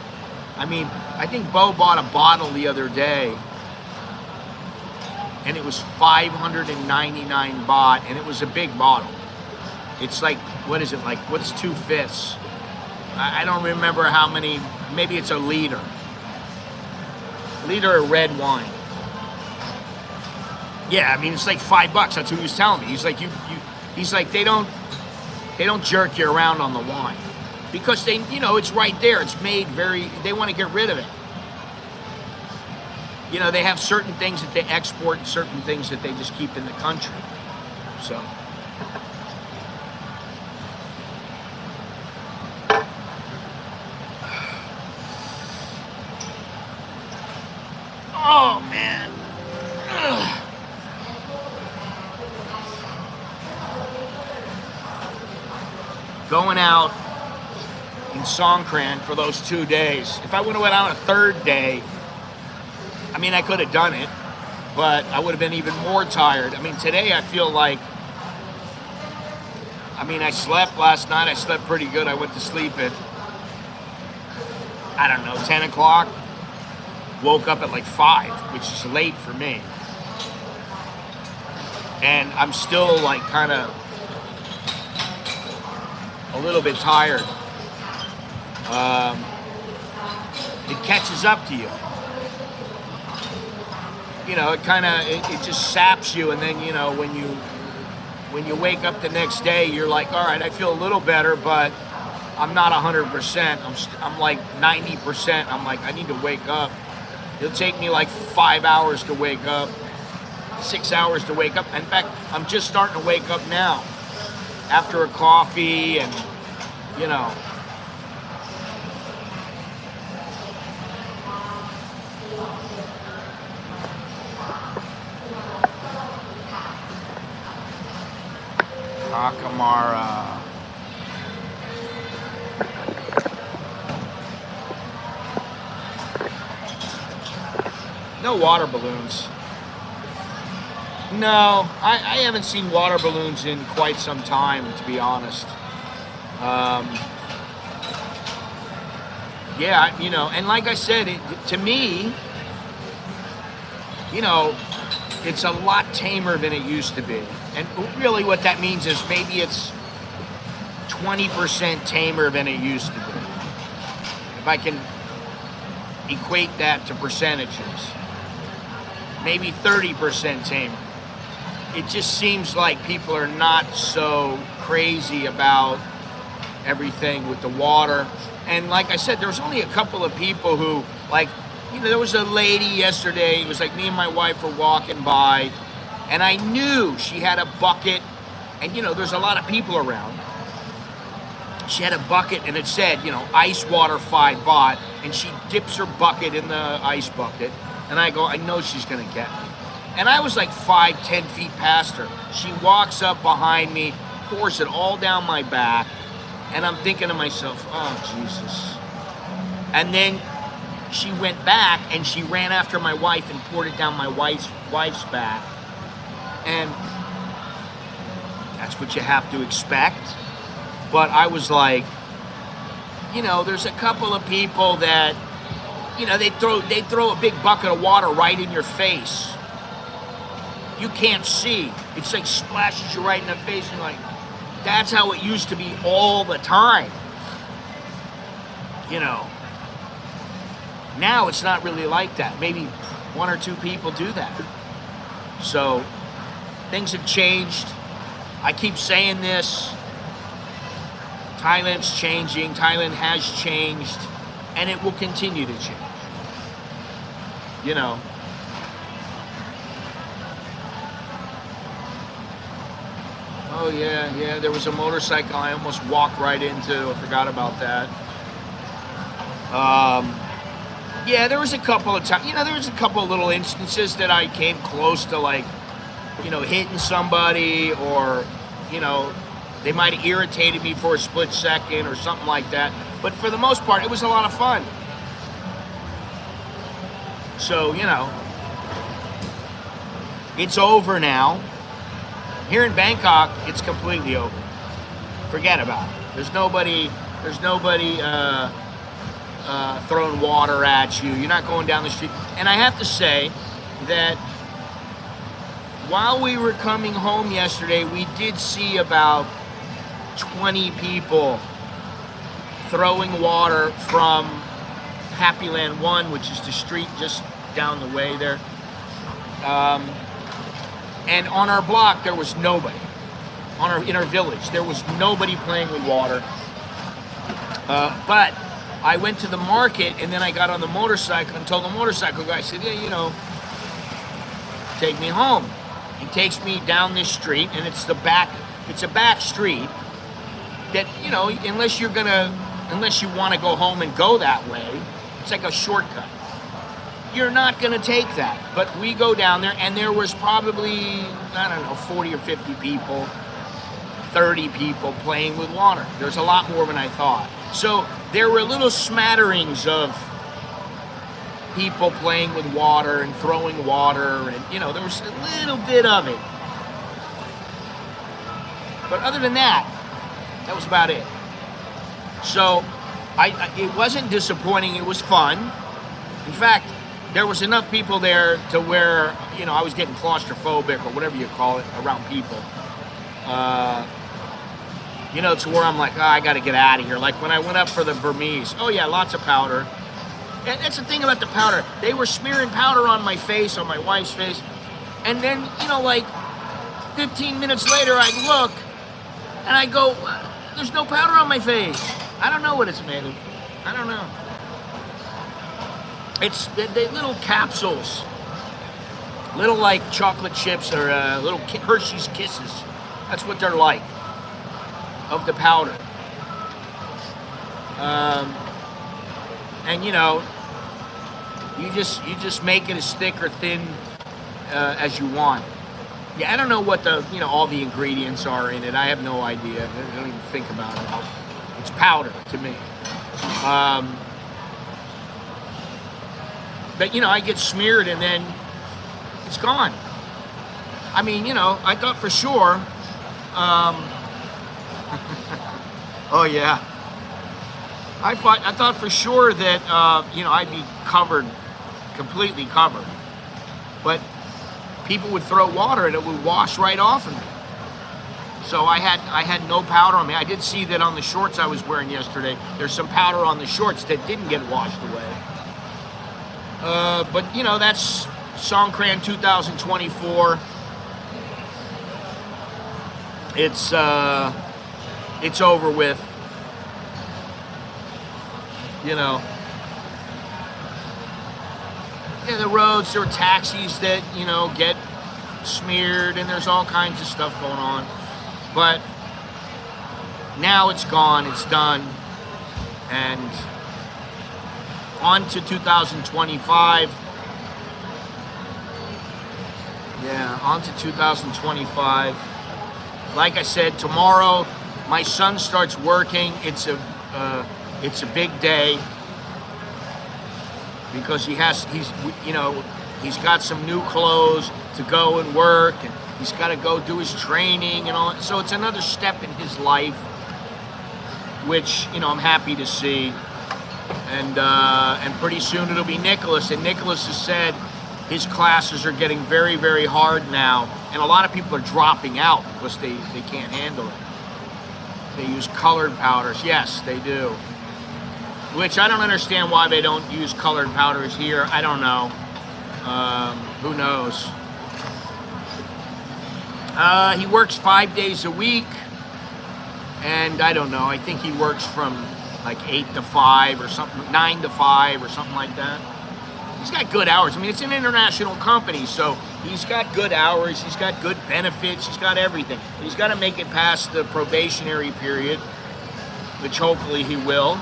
I mean, I think Bo bought a bottle the other day, and it was 599 baht, and it was a big bottle. It's like, what is it, like, what's 2/5? I don't remember how many, maybe it's a liter. Liter of red wine. Yeah, I mean, it's like $5. That's what he was telling me. He's like, he's like, they don't jerk you around on the wine because it's right there. It's made they want to get rid of it. They have certain things that they export and certain things that they just keep in the country. So. Oh, man. Ugh. Going out in Songkran for those 2 days. If I would have went out a third day, I mean, I could have done it, but I would have been even more tired. I mean, today I feel like, I slept last night. I slept pretty good. I went to sleep at, 10 o'clock. Woke up at like 5, which is late for me. And I'm still like kind of a little bit tired. It catches up to you. It just saps you, and then when you wake up the next day, you're like, all right, I feel a little better, but I'm not 100%. I'm like 90%. I'm like, I need to wake up. It'll take me like 5 hours to wake up, 6 hours to wake up. In fact, I'm just starting to wake up now after a coffee and, Akamara. No water balloons. No, I haven't seen water balloons in quite some time, to be honest. Yeah, and like I said, to me, it's a lot tamer than it used to be. And really what that means is maybe it's 20% tamer than it used to be. If I can equate that to percentages. Maybe 30% tamer. It just seems like people are not so crazy about everything with the water. And like I said, there was only a couple of people who, there was a lady yesterday, it was like me and my wife were walking by, and I knew she had a bucket, and there's a lot of people around. She had a bucket, and it said, ice water 5 baht, and she dips her bucket in the ice bucket. And I go, I know she's going to get me. And I was like 5-10 feet past her. She walks up behind me, pours it all down my back. And I'm thinking to myself, oh, Jesus. And then she went back and she ran after my wife and poured it down my wife's back. And that's what you have to expect. But I was like, there's a couple of people that, they throw a big bucket of water right in your face. You can't see. It's like splashes you right in the face, and you're like, that's how it used to be all the time. Now it's not really like that. Maybe one or two people do that. So things have changed. I keep saying this. Thailand's changing. Thailand has changed, and it will continue to change. Oh yeah, there was a motorcycle I almost walked right into. I forgot about that. Yeah, there was a couple of times, there was a couple of little instances that I came close to, like, hitting somebody, or, they might have irritated me for a split second or something like that. But for the most part, it was a lot of fun. So, it's over now. Here in Bangkok, it's completely over. Forget about it. There's nobody throwing water at you. You're not going down the street. And I have to say that while we were coming home yesterday, we did see about 20 people throwing water from Happy Land 1, which is the street just down the way there. And on our block, there was nobody. In our village, there was nobody playing with water. But I went to the market, and then I got on the motorcycle and told the motorcycle guy, I said, yeah, take me home. He takes me down this street, and it's a back street that, unless you want to go home and go that way, it's like a shortcut. You're not going to take that. But we go down there, and there was probably, 40 or 50 people, 30 people playing with water. There's a lot more than I thought. So there were little smatterings of people playing with water and throwing water, and there was a little bit of it. But other than that, that was about it. So it wasn't disappointing. It was fun. In fact, there was enough people there to where, I was getting claustrophobic, or whatever you call it, around people. To where I'm like, I got to get out of here. Like when I went up for the Burmese. Oh yeah, lots of powder. And that's the thing about the powder. They were smearing powder on my face, on my wife's face. And then, like 15 minutes later, I look and I go, there's no powder on my face. I don't know what it's made of. I don't know. It's the little capsules. Little like chocolate chips, or little Hershey's Kisses. That's what they're like, of the powder. And you just make it as thick or thin as you want. Yeah, I don't know what the all the ingredients are in it. I have no idea. I don't even think about it. It's powder to me. But I get smeared and then it's gone. I mean, I thought for sure. Oh yeah. I thought for sure that I'd be covered, completely covered, but people would throw water and it would wash right off of me. So I had no powder on me. I did see that on the shorts I was wearing yesterday. There's some powder on the shorts that didn't get washed away. But that's Songkran 2024. It's over with. Yeah, the roads, there are taxis that, get smeared, and there's all kinds of stuff going on. But now it's gone, it's done, and on to 2025. Yeah, on to 2025. Like I said, tomorrow my son starts working. It's a big day because he's got some new clothes to go and work, and he's got to go do his training and all. So it's another step in his life. which, you know, I'm happy to see. And pretty soon it'll be Nicholas. And Nicholas has said his classes are getting very, very hard now. And a lot of people are dropping out because they can't handle it. They use colored powders. Yes, they do. Which I don't understand why they don't use colored powders here. I don't know. Who knows? He works 5 days a week. And I don't know. I think he works from like 8 to 5 or something, 9 to 5 or something like that. He's got good hours. I mean, it's an international company, so he's got good hours. He's got good benefits. He's got everything. He's got to make it past the probationary period, which hopefully he will.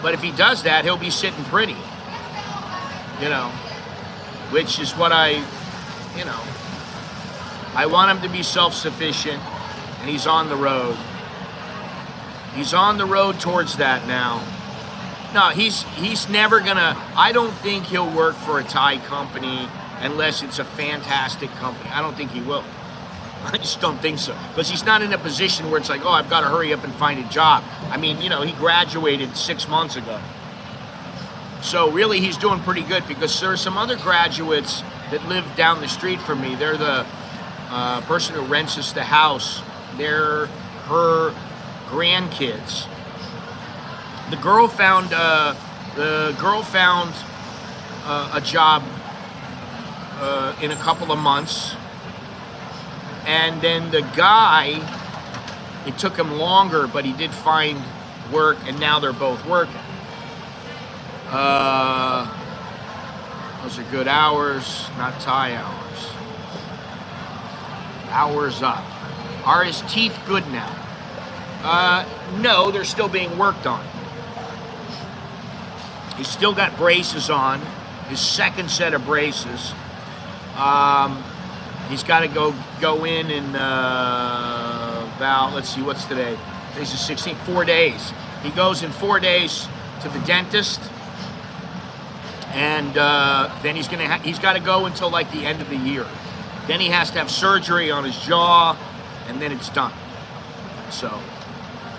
But if he does that, he'll be sitting pretty, you know, which is what I want him to be self-sufficient, and he's on the road. He's on the road towards that now. No, he's never gonna, I don't think he'll work for a Thai company unless it's a fantastic company. I don't think he will. I just don't think so. Because he's not in a position where it's like, oh, I've got to hurry up and find a job. I mean, you know, he graduated 6 months ago. So really he's doing pretty good, because there are some other graduates that live down the street from me. They're the person who rents us the house. They're her grandkids. The girl found a job in a couple of months, and then the guy, it took him longer, but he did find work, and now they're both working. Those are good hours, not Thai hours. Hours up. Are his teeth good now? No, they're still being worked on. He's still got braces on, his second set of braces. He's got to go in about, let's see, what's today? Today's the 16th, 4 days. He goes in 4 days to the dentist, and then he's got to go until like the end of the year. Then he has to have surgery on his jaw, and then it's done. So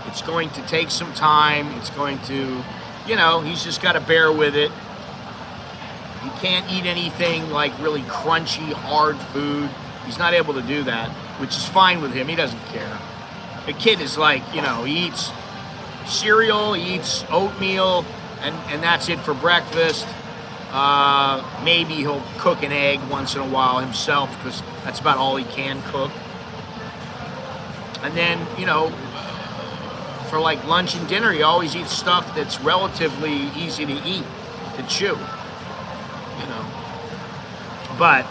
it's going to take some time. It's going to, you know, he's just got to bear with it. He can't eat anything like really crunchy, hard food. He's not able to do that, which is fine with him. He doesn't care. The kid is like, you know, he eats cereal, he eats oatmeal, and that's it for breakfast. Maybe he'll cook an egg once in a while himself, because that's about all he can cook. And then, you know, for like lunch and dinner, he always eats stuff that's relatively easy to eat, to chew, you know. But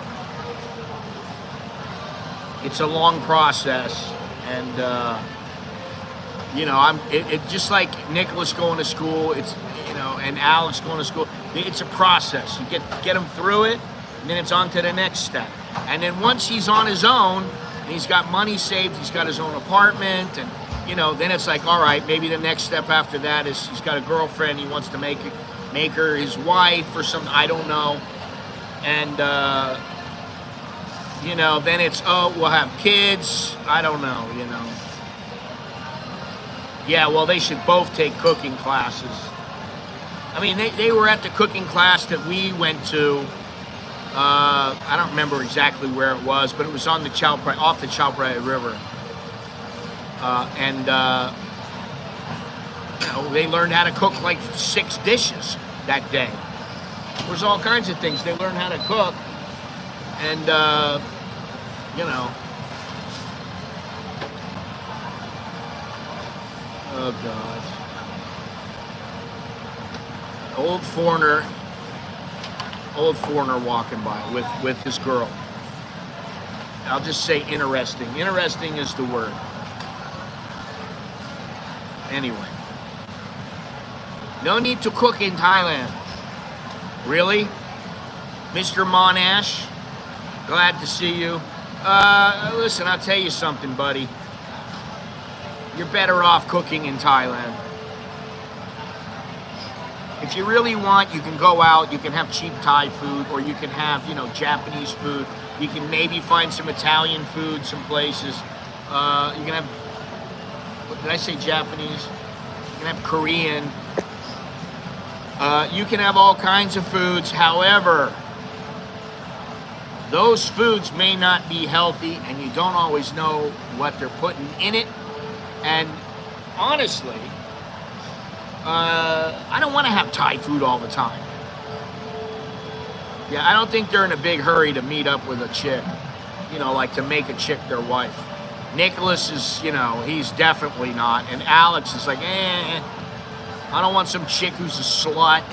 it's a long process, and you know, it just like Nicholas going to school. It's, you know, and Alex going to school. It's a process. You get him through it, and then it's on to the next step. And then once he's on his own, and he's got money saved, he's got his own apartment, and you know, then it's like, all right, maybe the next step after that is he's got a girlfriend. He wants to make her his wife or something. I don't know. And you know, then it's, oh, we'll have kids. I don't know, you know. Yeah, well, they should both take cooking classes. I mean, they were at the cooking class that we went to. I don't remember exactly where it was, but it was on the off the Chao Phraya River. And you know, they learned how to cook like 6 dishes that day. There's all kinds of things they learned how to cook, and you know. Oh God. Old foreigner walking by with his girl. I'll just say interesting. Interesting is the word. Anyway. No need to cook in Thailand. Really? Mr. Monash? Glad to see you. Listen, I'll tell you something, buddy. You're better off cooking in Thailand. If you really want, you can go out, you can have cheap Thai food, or you can have, you know, Japanese food. You can maybe find some Italian food, some places. You can have what did I say, Japanese? You can have Korean. You can have all kinds of foods. However, those foods may not be healthy, and you don't always know what they're putting in it. And honestly, I don't want to have Thai food all the time. Yeah, I don't think they're in a big hurry to meet up with a chick, you know, like to make a chick their wife. Nicholas is, you know, he's definitely not. And Alex is like, I don't want some chick who's a slut.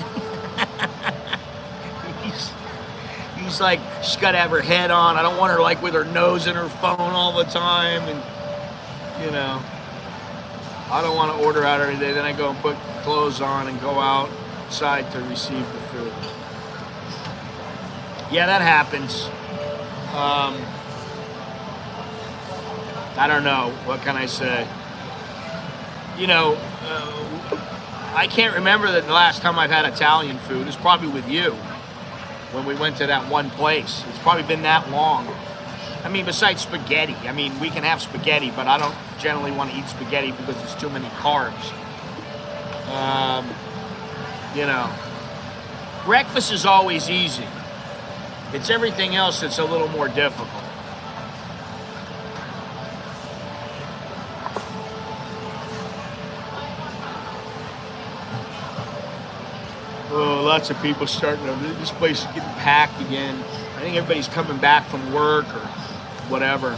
he's like, she's got to have her head on. I don't want her like with her nose in her phone all the time. And, you know, I don't want to order out every day. Then I go and put clothes on and go outside to receive the food. Yeah, that happens. I don't know. What can I say? You know, I can't remember the last time I've had Italian food. It's probably with you when we went to that one place. It's probably been that long. I mean, besides spaghetti. I mean, we can have spaghetti, but I don't generally want to eat spaghetti because it's too many carbs. You know, breakfast is always easy. It's everything else that's a little more difficult. Oh, lots of people starting to, this place is getting packed again. I think everybody's coming back from work or whatever.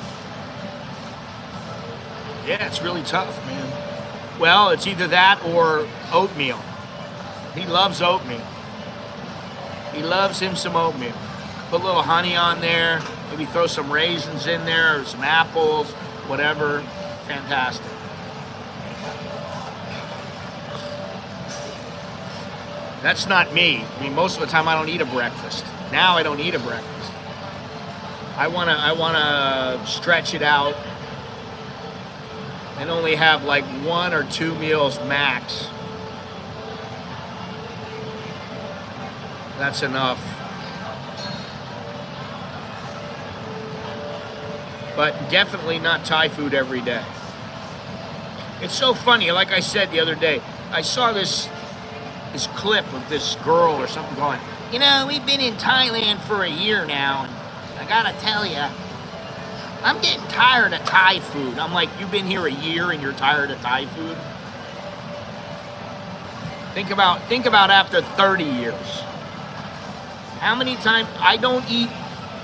Yeah, it's really tough, man. Well, it's either that or oatmeal. He loves oatmeal. He loves him some oatmeal. Put a little honey on there, maybe throw some raisins in there, or some apples, whatever. Fantastic. That's not me. I mean, most of the time I don't eat a breakfast. Now I don't eat a breakfast. I wanna stretch it out and only have like 1 or 2 meals max. That's enough. But definitely not Thai food every day. It's so funny, like I said the other day, I saw this clip of this girl or something going, you know, we've been in Thailand for a year now, and I gotta tell you, I'm getting tired of Thai food. I'm like, you've been here a year and you're tired of Thai food? Think about after 30 years. How many times, I don't eat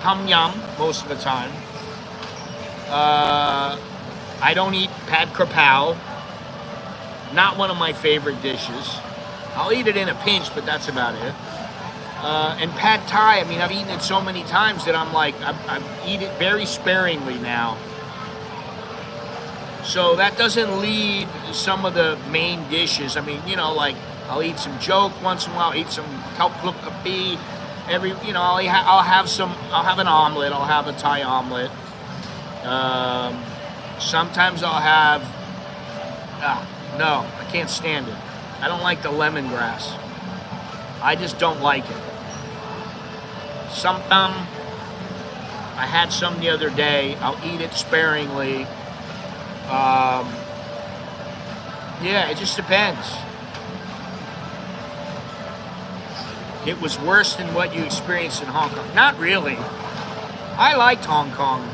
tom yum most of the time. I don't eat pad krapao. Not one of my favorite dishes. I'll eat it in a pinch, but that's about it. And pad thai, I mean, I've eaten it so many times that I'm like, I eat it very sparingly now. So that doesn't lead some of the main dishes. I mean, you know, like I'll eat some joke once in a while, eat some kalpluk kapi. I'll have an omelet. I'll have a Thai omelet. Sometimes I'll have, no, I can't stand it. I don't like the lemongrass. I just don't like it. Sometimes, I had some the other day. I'll eat it sparingly. Yeah, it just depends. It was worse than what you experienced in Hong Kong. Not really. I liked Hong Kong.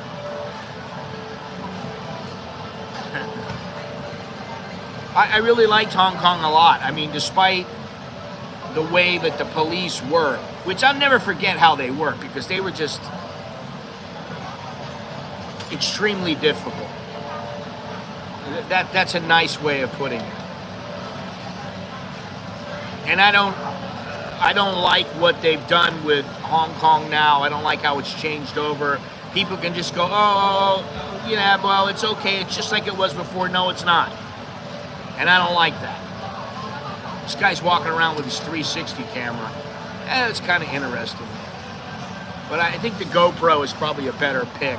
I really liked Hong Kong a lot. I mean, despite the way that the police were, which I'll never forget how they were, because they were just extremely difficult. That's a nice way of putting it. And I don't like what they've done with Hong Kong now. I don't like how it's changed over. People can just go, oh, yeah, well, it's okay. It's just like it was before. No, it's not. And I don't like that. This guy's walking around with his 360 camera. It's kind of interesting. But I think the GoPro is probably a better pick.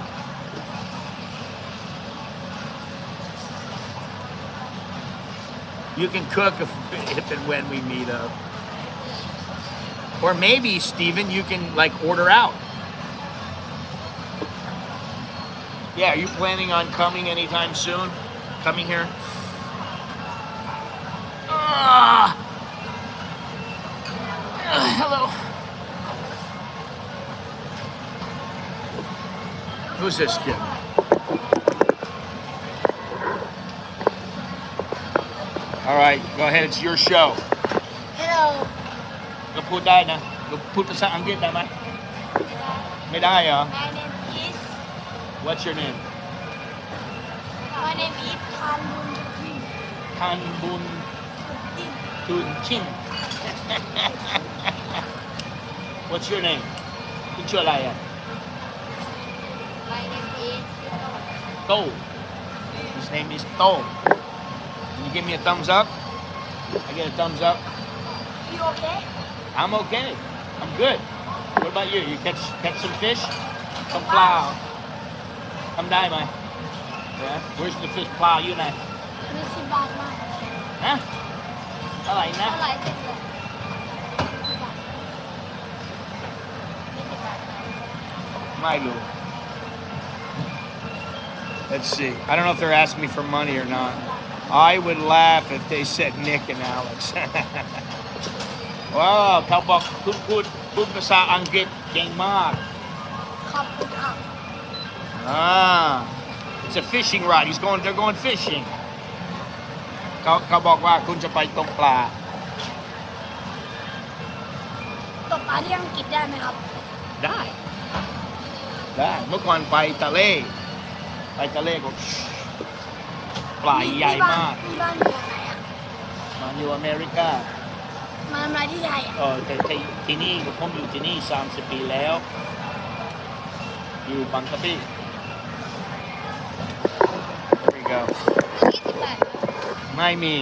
You can cook if and when we meet up. Or maybe, Steven, you can like order out. Yeah, are you planning on coming anytime soon? Coming here? Hello. Who's this kid? All right, go ahead. It's your show. Hello ก็พูดได้นะก็พูดภาษาอังกฤษได้ไหมไม่ได้เหรอ My name is What's your name My name is Tan Bun Tan Bun Tun Chin What's your name คุณชื่ออะไรอ่ะ My name is To His name is To Can you give me a thumbs up I get a thumbs up You okay I'm okay I'm good What about you You catch some fish ตกปลาทำได้ไหม Yeah Where's the fish ปลาอยู่ไหน มี10 บาทมา ฮะเท่าไหร่นะ เท่าไหร่เต็มเลย10 บาท20 บาท ไม่รู้ Let's see I don't know if they're asking me for money or not I would laugh if they said Nick and Alex ว้าวเขาบอกพูดภาษาอังกฤษเก่งมาก ขอบคุณครับ It's a fishing rod they're going fishing เขาบอกว่าคุณจะไปตกปลา ตกปลาที่อังกฤษได้ไหมครับ ได้เมื่อก่อนไปทะเลก็ปลาใหญ่มาก ที่บ้านอยู่ไหนอ่ะ มาอยู่อเมริกา มาทำอะไรที่ไทยอ่ะ แต่ที่นี่ผมอยู่ที่นี่30 ปีแล้ว อยู่บางกะปิ There we go 20 บาท ไม่มี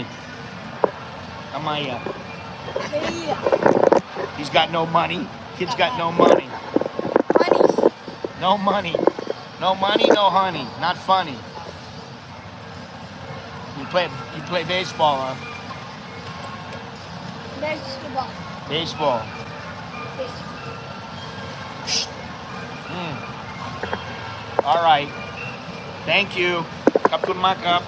ทำไมอ่ะ ฟรีอ่ะ He's got no money Kid's got no money No money No honey Not funny You play baseball huh Basketball Baseball All right Thank you ขอบคุณมากครับ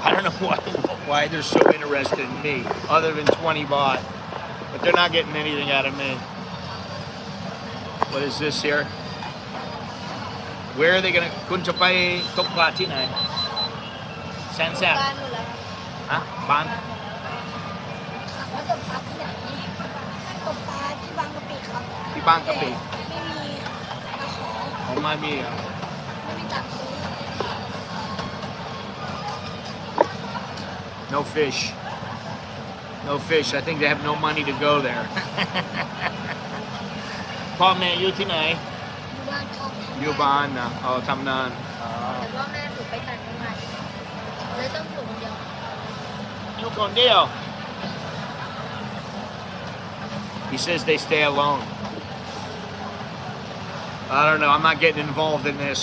I don't know why they're so interested in me other than 20 baht but they're not getting anything out of me What is this here Where are they gonna คุณจะไปตกปลาที่ไหนแซนแซบ บ้านหมดแล้ว ฮะบ้าน แล้วตกปลาที่ไหนตกปลาที่บางกะปิครับ ที่บางกะปิ ไม่มีมาขอ ของมามีอ่ะ ไม่มีตังค์ซื้อ No fish No fish I think they have no money to go there พ่อแม่อยู่ที่ไหน อยู่บ้านครับ อยู่บ้านนะทำนาน แต่ว่าแม่หนูไปต่างจังหวัดเลยต้องอยู่คนเดียว อยู่คนเดียว He says they stay alone I don't know I'm not getting involved in this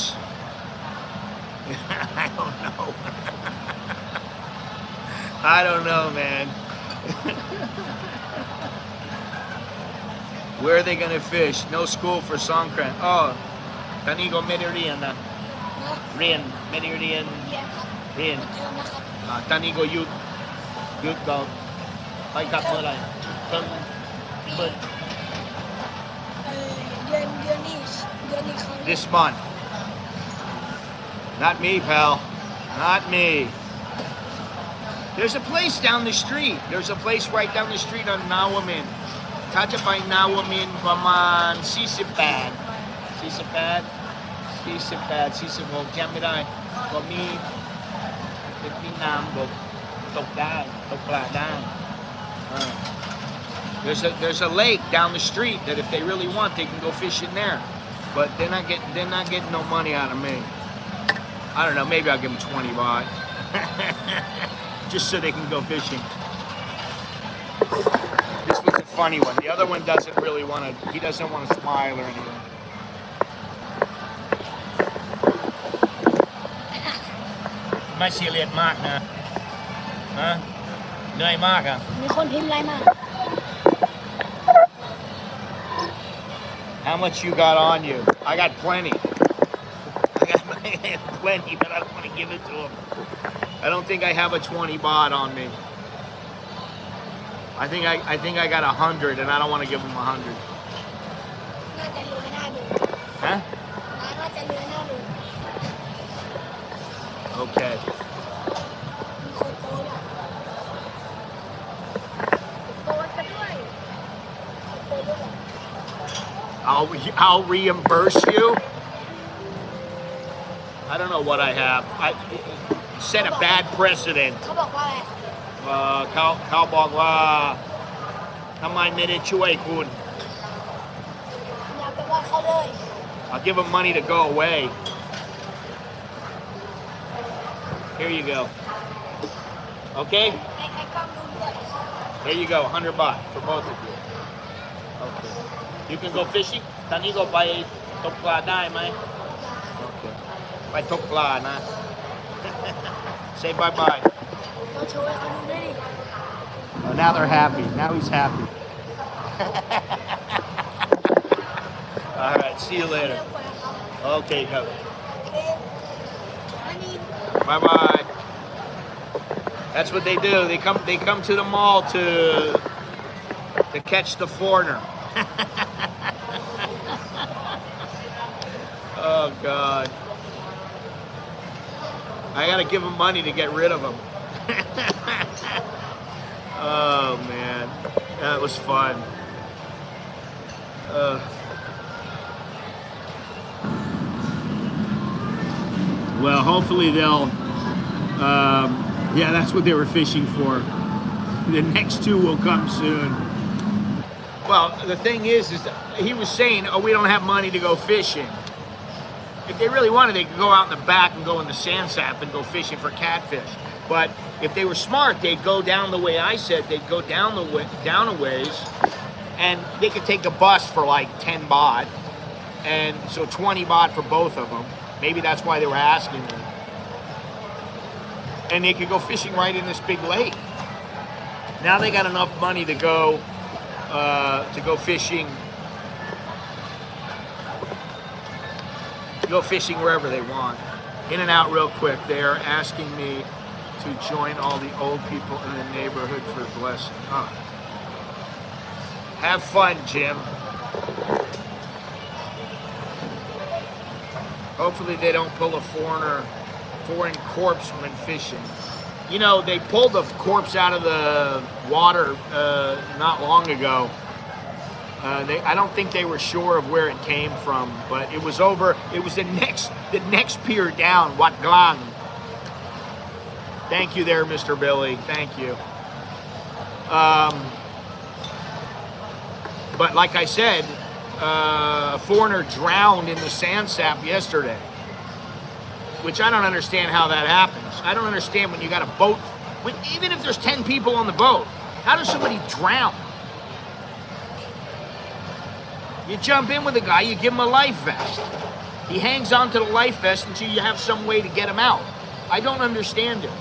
I don't know I don't know man Where are they gonna fish? No school for Songkran.ตอนนี้ก็ไม่ได้เรียนนะไม่ได้เรียน เรียนครับ เรียน เทอมนะครับ ตอนนี้ก็หยุดก็ไปกลับเมื่อไหร่เพิ่งเปิด เดือนนี้เขา This month Not me pal Not me There's a place down the street There's a place right down the street on Nawamin ถ้าจะไปนาวมินประมาณ46จำไม่ได้ก็มีน้ำตกได้ตกปลาได้There's a lake down the street that if they really want they can go fishing there but they're not getting no money out of me I don't know maybe I'll give them 20 baht just so they can go fishing This was a funny one. The other one doesn't really want to, he doesn't want to smile or anything. ไม่ซีเรียสมากนะเหนื่อยมากอ่ะ มีคนพิมพ์อะไรมา How much you got on you? I got plenty. I got 20, but I don't want to give it to him. I don't think I have a 20 baht on me. I think I got 100, and I don't want to give him 100. น่าจะรวยน่าดู Huh? น่าจะรวยน่าดู Okay. มีคนโตด้วยโตกันด้วยโตด้วย I'll reimburse you. I don't know what I have. I set a bad precedent. เขาบอกว่าอะไร เขาบอกว่าทำไมไม่ได้ช่วยคุณ อย่าไปว่าเขาเลย I'll give him money to go away. Here you go. Okay? ให้กล้องดูด้วย There you go, 100 baht for both of you. Okay. You can go fishing? ตอนนี้ก็ไปตกปลาได้ไหม Okay. ไปตกปลานะ Say bye-bye. เราโชว์ให้เขาดูด้วยดิ Oh, now they're happy. Now he's happy. All right, see you เรื่ later. องกว่าเขา Okay, go. โอเคอันนี้ Bye-bye. That's what they do. They come to the mall to catch the foreigner. Oh God. I gotta give him money to get rid of him. Oh man. That was fun. Well, hopefully they'll yeah, that's what they were fishing for. The next two will come soon. Well, the thing is that he was saying, oh, we don't have money to go fishing. If they really wanted, they could go out in the back and go in the sand sap and go fishing for catfish. But if they were smart, they'd go down the way I said. They'd go down a ways, and they could take a bus for like 10 baht, and so 20 baht for both of them. Maybe that's why they were asking me. And they could go fishing right in this big lake. Now they got enough money to go fishing. Go fishing wherever they want. In and out real quick. They are asking me to join all the old people in the neighborhood for a blessing. Oh. Have fun, Jim. Hopefully they don't pull a foreign corpse when fishing. You know, they pulled the corpse out of the water not long ago. I don't think they were sure of where it came from, but it was the next pier down, Wat Glang. Thank you there, Mr. Billy. Thank you. But like I said, a foreigner drowned in the sand sap yesterday, which I don't understand how that happens. I don't understand when you got a boat, even if there's 10 people on the boat, how does somebody drown? You jump in with a guy, you give him a life vest. He hangs on to the life vest until you have some way to get him out. I don't understand it.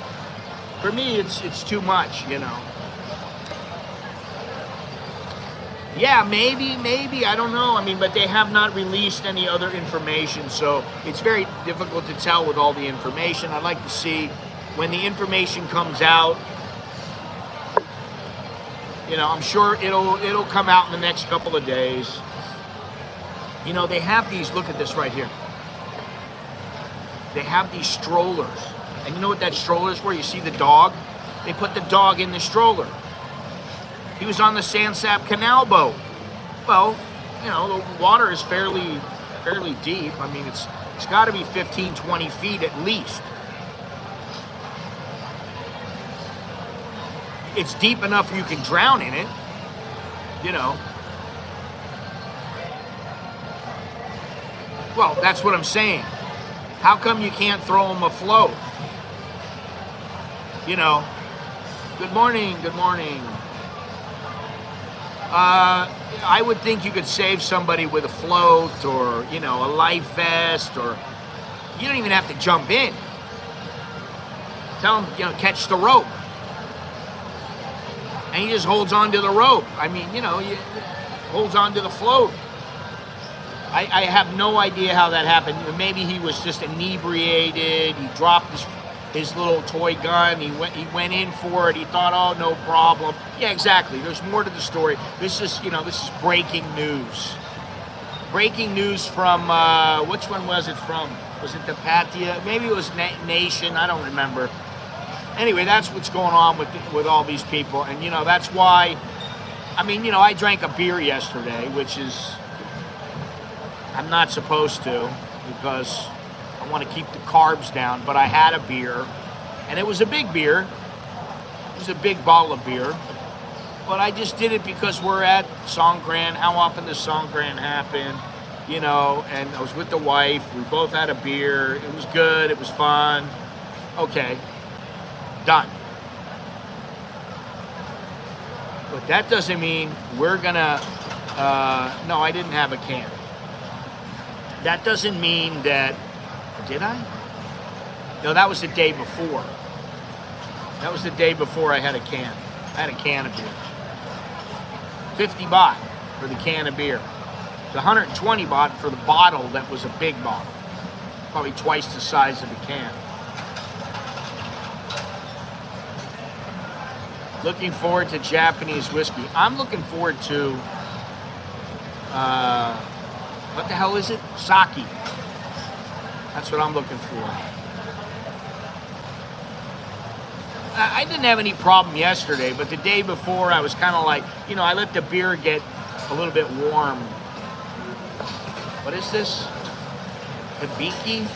For me, it's too much, you know. Yeah, maybe, I don't know. I mean, but they have not released any other information, so it's very difficult to tell with all the information. I'd like to see when the information comes out. You know, I'm sure it'll come out in the next couple of days. You know, they have these, look at this right here. They have these strollers. And you know what that stroller is for? You see the dog? They put the dog in the stroller. He was on the Sand Sap Canal boat. Well, you know, the water is fairly deep. I mean, it's got to be 15, 20 feet at least. It's deep enough you can drown in it, you know. Well, that's what I'm saying. How come you can't throw them afloat? You know. Good morning, good morning. I would think you could save somebody with a float or, you know, a life vest, or you don't even have to jump in. Tell him, you know, catch the rope. And he just holds on to the rope. I mean, you know, he holds on to the float. I have no idea how that happened. Maybe he was just inebriated. He dropped his little toy gun. He went in for it. He thought, oh, no problem. Yeah, exactly. There's more to the story. This is breaking news. Breaking news from which one was it from? Was it the Patia? Maybe it was Nation. I don't remember. Anyway, that's what's going on with all these people, and that's why. I mean, I drank a beer yesterday, which is I'm not supposed to because I want to keep the carbs down. But I had a beer, and it was a big beer. It was a big bottle of beer. But I just did it because we're at Songkran. How often does Songkran happen? And I was with the wife. We both had a beer. It was good. It was fun. Okay. Done. But that doesn't mean we're gonna, no, I didn't have a can. That doesn't mean that, did I? No, that was the day before. That was the day before I had a can. I had a can of beer. 50 baht for the can of beer. The 120 baht for the bottle that was a big bottle. Probably twice the size of the can. Looking forward to Japanese whiskey. I'm looking forward to, what the hell is it? Sake. That's what I'm looking for. I didn't have any problem yesterday, but the day before I was kind of like, I let the beer get a little bit warm. What is this? Hibiki?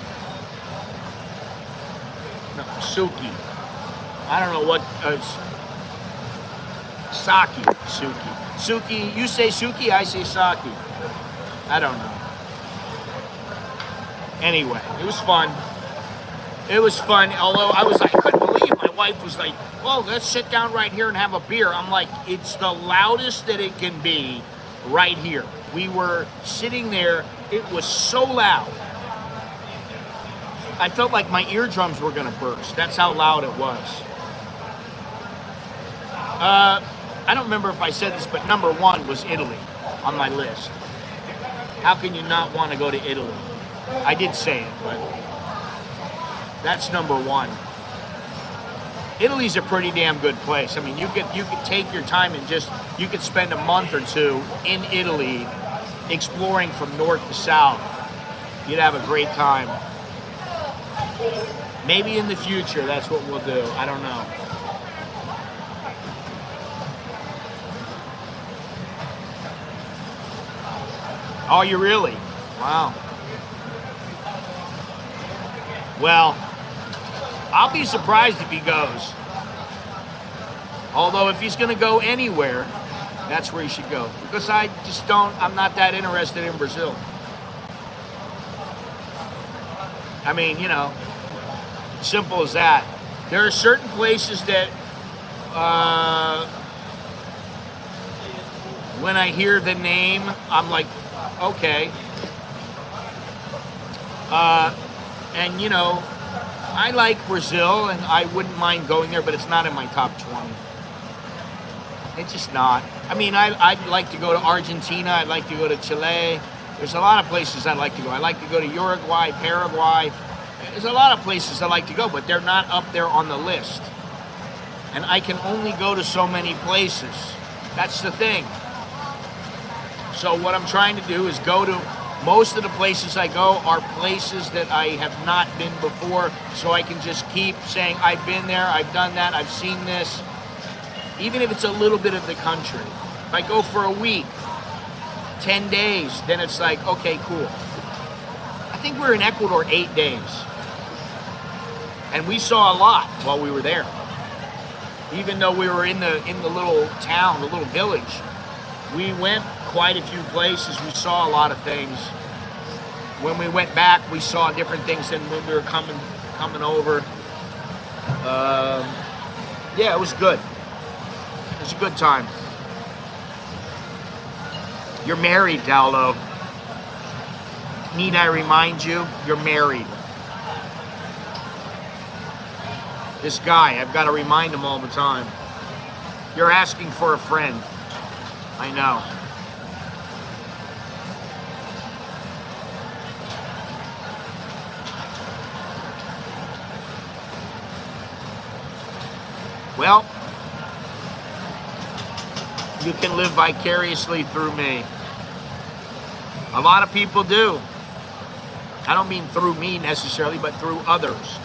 No, Suki. I don't know what, Sake. Suki. Suki, you say Suki, I say Sake. I don't know. Anyway, it was fun. It was fun, although I couldn't believe my wife was like, well, let's sit down right here and have a beer. I'm like, it's the loudest that it can be right here. We were sitting there. It was so loud. I felt like my eardrums were going to burst. That's how loud it was. I don't remember if I said this, but number 1 was Italy on my list. How can you not want to go to Italy? I did say it, but that's number 1. Italy's a pretty damn good place. I mean, you could take your time and you could spend a month or 2 in Italy exploring from north to south. You'd have a great time. Maybe in the future, that's what we'll do. I don't know. Oh, you really? Wow. Well, I'll be surprised if he goes. Although if he's going to go anywhere, that's where he should go. Because I'm not that interested in Brazil. I mean, simple as that. There are certain places that, when I hear the name, I'm like, okay. And I like Brazil and I wouldn't mind going there, but it's not in my top 20. It's just not. I mean, I'd like to go to Argentina. I'd like to go to Chile. There's a lot of places I'd like to go. I'd like to go to Uruguay, Paraguay. There's a lot of places I'd like to go, but they're not up there on the list. And I can only go to so many places. That's the thing. So what I'm trying to do is go to, most of the places I go are places that I have not been before, so I can just keep saying, I've been there, I've done that, I've seen this. Even if it's a little bit of the country. If I go for a week, 10 days, then it's like, okay, cool. I think we were in Ecuador 8 days. And we saw a lot while we were there. Even though we were in the little town, the little village, we went quite a few places. We saw a lot of things. When we went back, we saw different things than when we were coming over. Yeah, it was good. It was a good time. You're married, Daldo. Need I remind you? You're married. This guy, I've got to remind him all the time. You're asking for a friend. I know. Well, you can live vicariously through me. A lot of people do. I don't mean through me necessarily, but through others.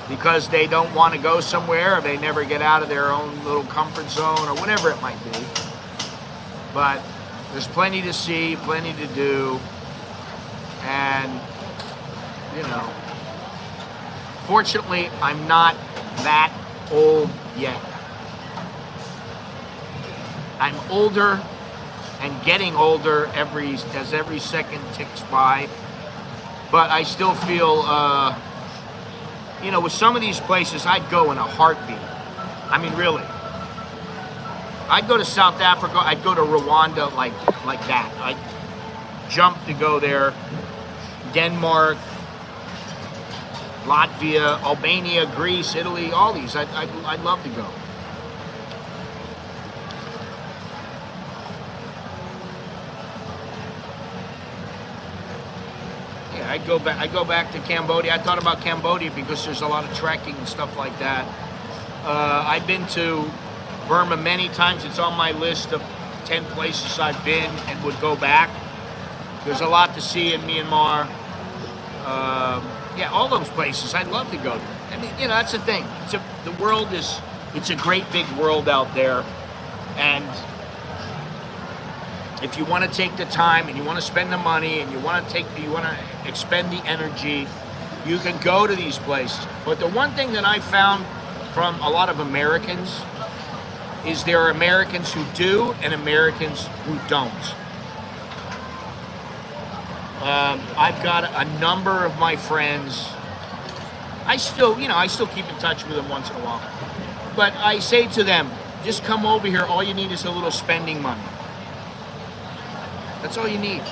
Because they don't want to go somewhere, or they never get out of their own little comfort zone, or whatever it might be. But there's plenty to see, plenty to do, and, you know, fortunately, I'm not that old yet. I'm older and getting older as every second ticks by, but I still feel, you know, with some of these places, I'd go in a heartbeat. I mean, really. I'd go to South Africa, I'd go to Rwanda like that. I'd jump to go there. Denmark, Latvia, Albania, Greece, Italy, all these. I'd love to go. Yeah, I'd go back to Cambodia. I thought about Cambodia because there's a lot of trekking and stuff like that. I've been to Burma many times. It's on my list of 10 places I've been and would go back. There's a lot to see in Myanmar. Yeah, all those places. I'd love to go there. I mean, you know, that's the thing. The world is, it's a great big world out there. And if you want to take the time and you want to spend the money and you want to expend the energy, you can go to these places. But the one thing that I found from a lot of Americans is there are Americans who do and Americans who don't. I've got a number of my friends. I still keep in touch with them once in a while. But I say to them, just come over here. All you need is a little spending money. That's all you need.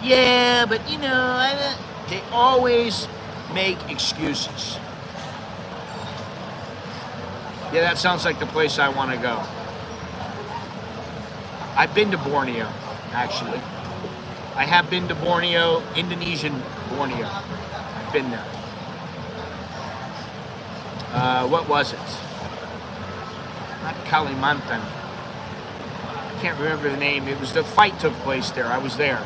Yeah, but you know, they always make excuses. Yeah, that sounds like the place I want to go. I've been to Borneo, actually. I have been to Borneo, Indonesian Borneo. I've been there. What was it? Not Kalimantan. I can't remember the name. It was the fight took place there. I was there.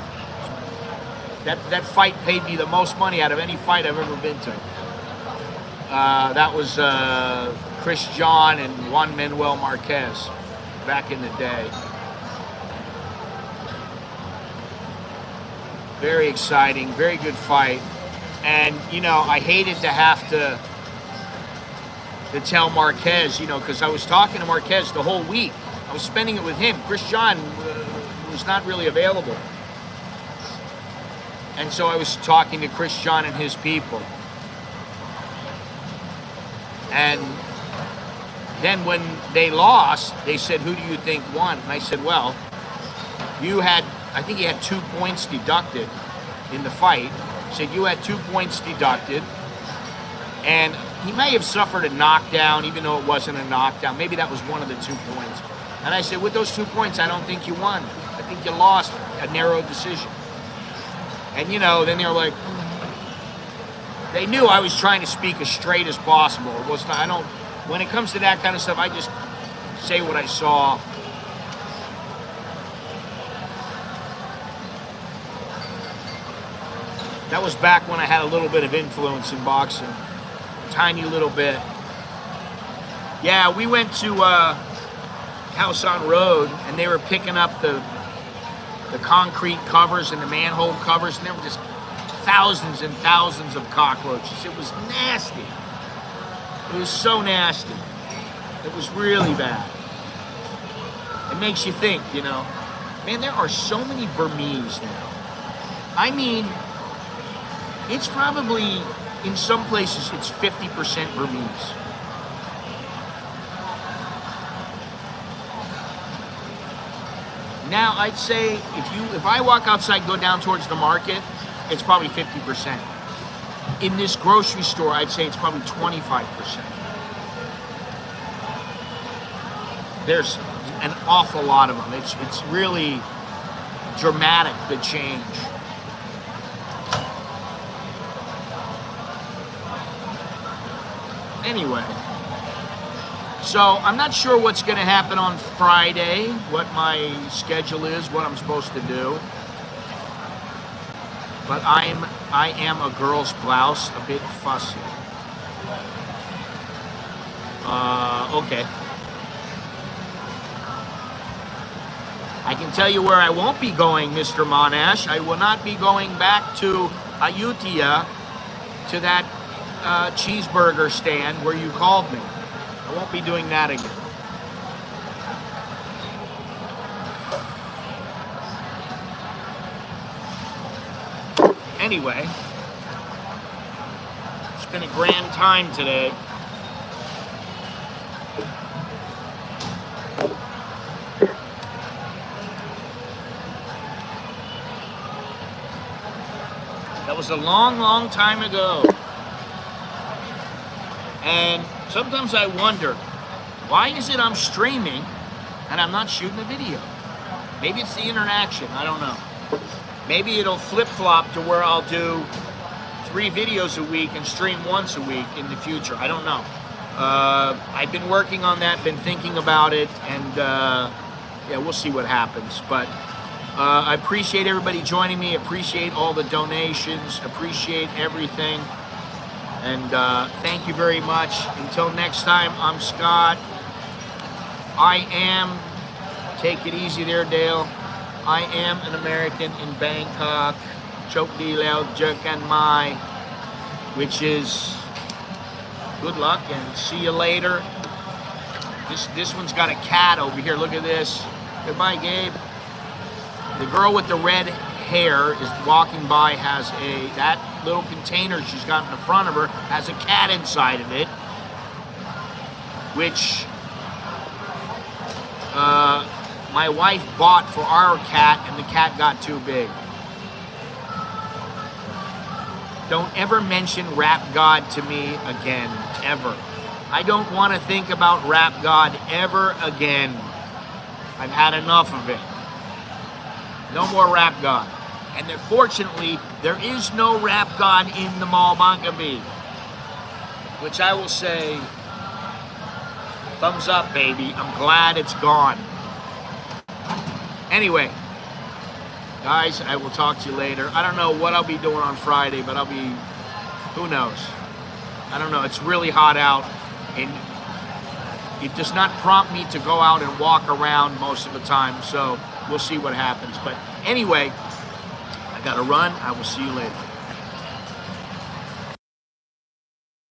That fight paid me the most money out of any fight I've ever been to. That was Chris John and Juan Manuel Marquez back in the day. Very exciting, very good fight. And, you know, I hated to have to tell Marquez, you know, because I was talking to Marquez the whole week. I was spending it with him. Chris John was not really available. And so I was talking to Chris John and his people. And then when they lost, they said, who do you think won? And I said, well, I think he had 2 points deducted in the fight. He said, you had 2 points deducted. And he may have suffered a knockdown, even though it wasn't a knockdown. Maybe that was one of the 2 points. And I said, with those 2 points, I don't think you won. I think you lost a narrow decision. And, you know, then they were like, they knew I was trying to speak as straight as possible. It was not, when it comes to that kind of stuff, I just say what I saw. That was back when I had a little bit of influence in boxing. Tiny little bit. Yeah, we went to House on Road, and they were picking up the concrete covers and the manhole covers, and there were just thousands and thousands of cockroaches. It was nasty. It was so nasty. It was really bad. It makes you think, you know. Man, there are so many Burmese now. I mean, it's probably, in some places, it's 50% Burmese. Now, I'd say if I walk outside, go down towards the market, it's probably 50%. In this grocery store, I'd say it's probably 25%. There's an awful lot of them. It's really dramatic, the change. Anyway, So I'm not sure what's going to happen on Friday, what my schedule is, what I'm supposed to do. But I am a girl's blouse, a bit fussy. Okay. I can tell you where I won't be going, Mr. Monash. I will not be going back to Ayutthaya, to that cheeseburger stand where you called me. I won't be doing that again. Anyway, it's been a grand time today. That was a long, long time ago. And sometimes I wonder, why is it I'm streaming and I'm not shooting a video? Maybe it's the interaction, I don't know. Maybe it'll flip-flop to where I'll do 3 videos a week and stream once a week in the future. I don't know. I've been working on that, been thinking about it, and yeah, we'll see what happens. But I appreciate everybody joining me, appreciate all the donations, appreciate everything. And thank you very much. Until next time, I'm Scott. I am, take it easy there, Dale. I am an American in Bangkok. Chok Di Leo Jerkan Mai, which is good luck and see you later. This one's got a cat over here. Look at this. Goodbye, Gabe. The girl with the red hair is walking by, has that little container she's got in the front of her has a cat inside of it, which my wife bought for our cat, and the cat got too big. Don't ever mention Rap God to me again, ever. I don't want to think about Rap God ever again. I've had enough of it. No more Rap God. And fortunately, there is no Rap God in the Mall Bankabi, which I will say, thumbs up, baby. I'm glad it's gone. Anyway, guys, I will talk to you later. I don't know what I'll be doing on Friday, but who knows? I don't know. It's really hot out, and it does not prompt me to go out and walk around most of the time, so we'll see what happens. But anyway, I gotta run. I will see you later.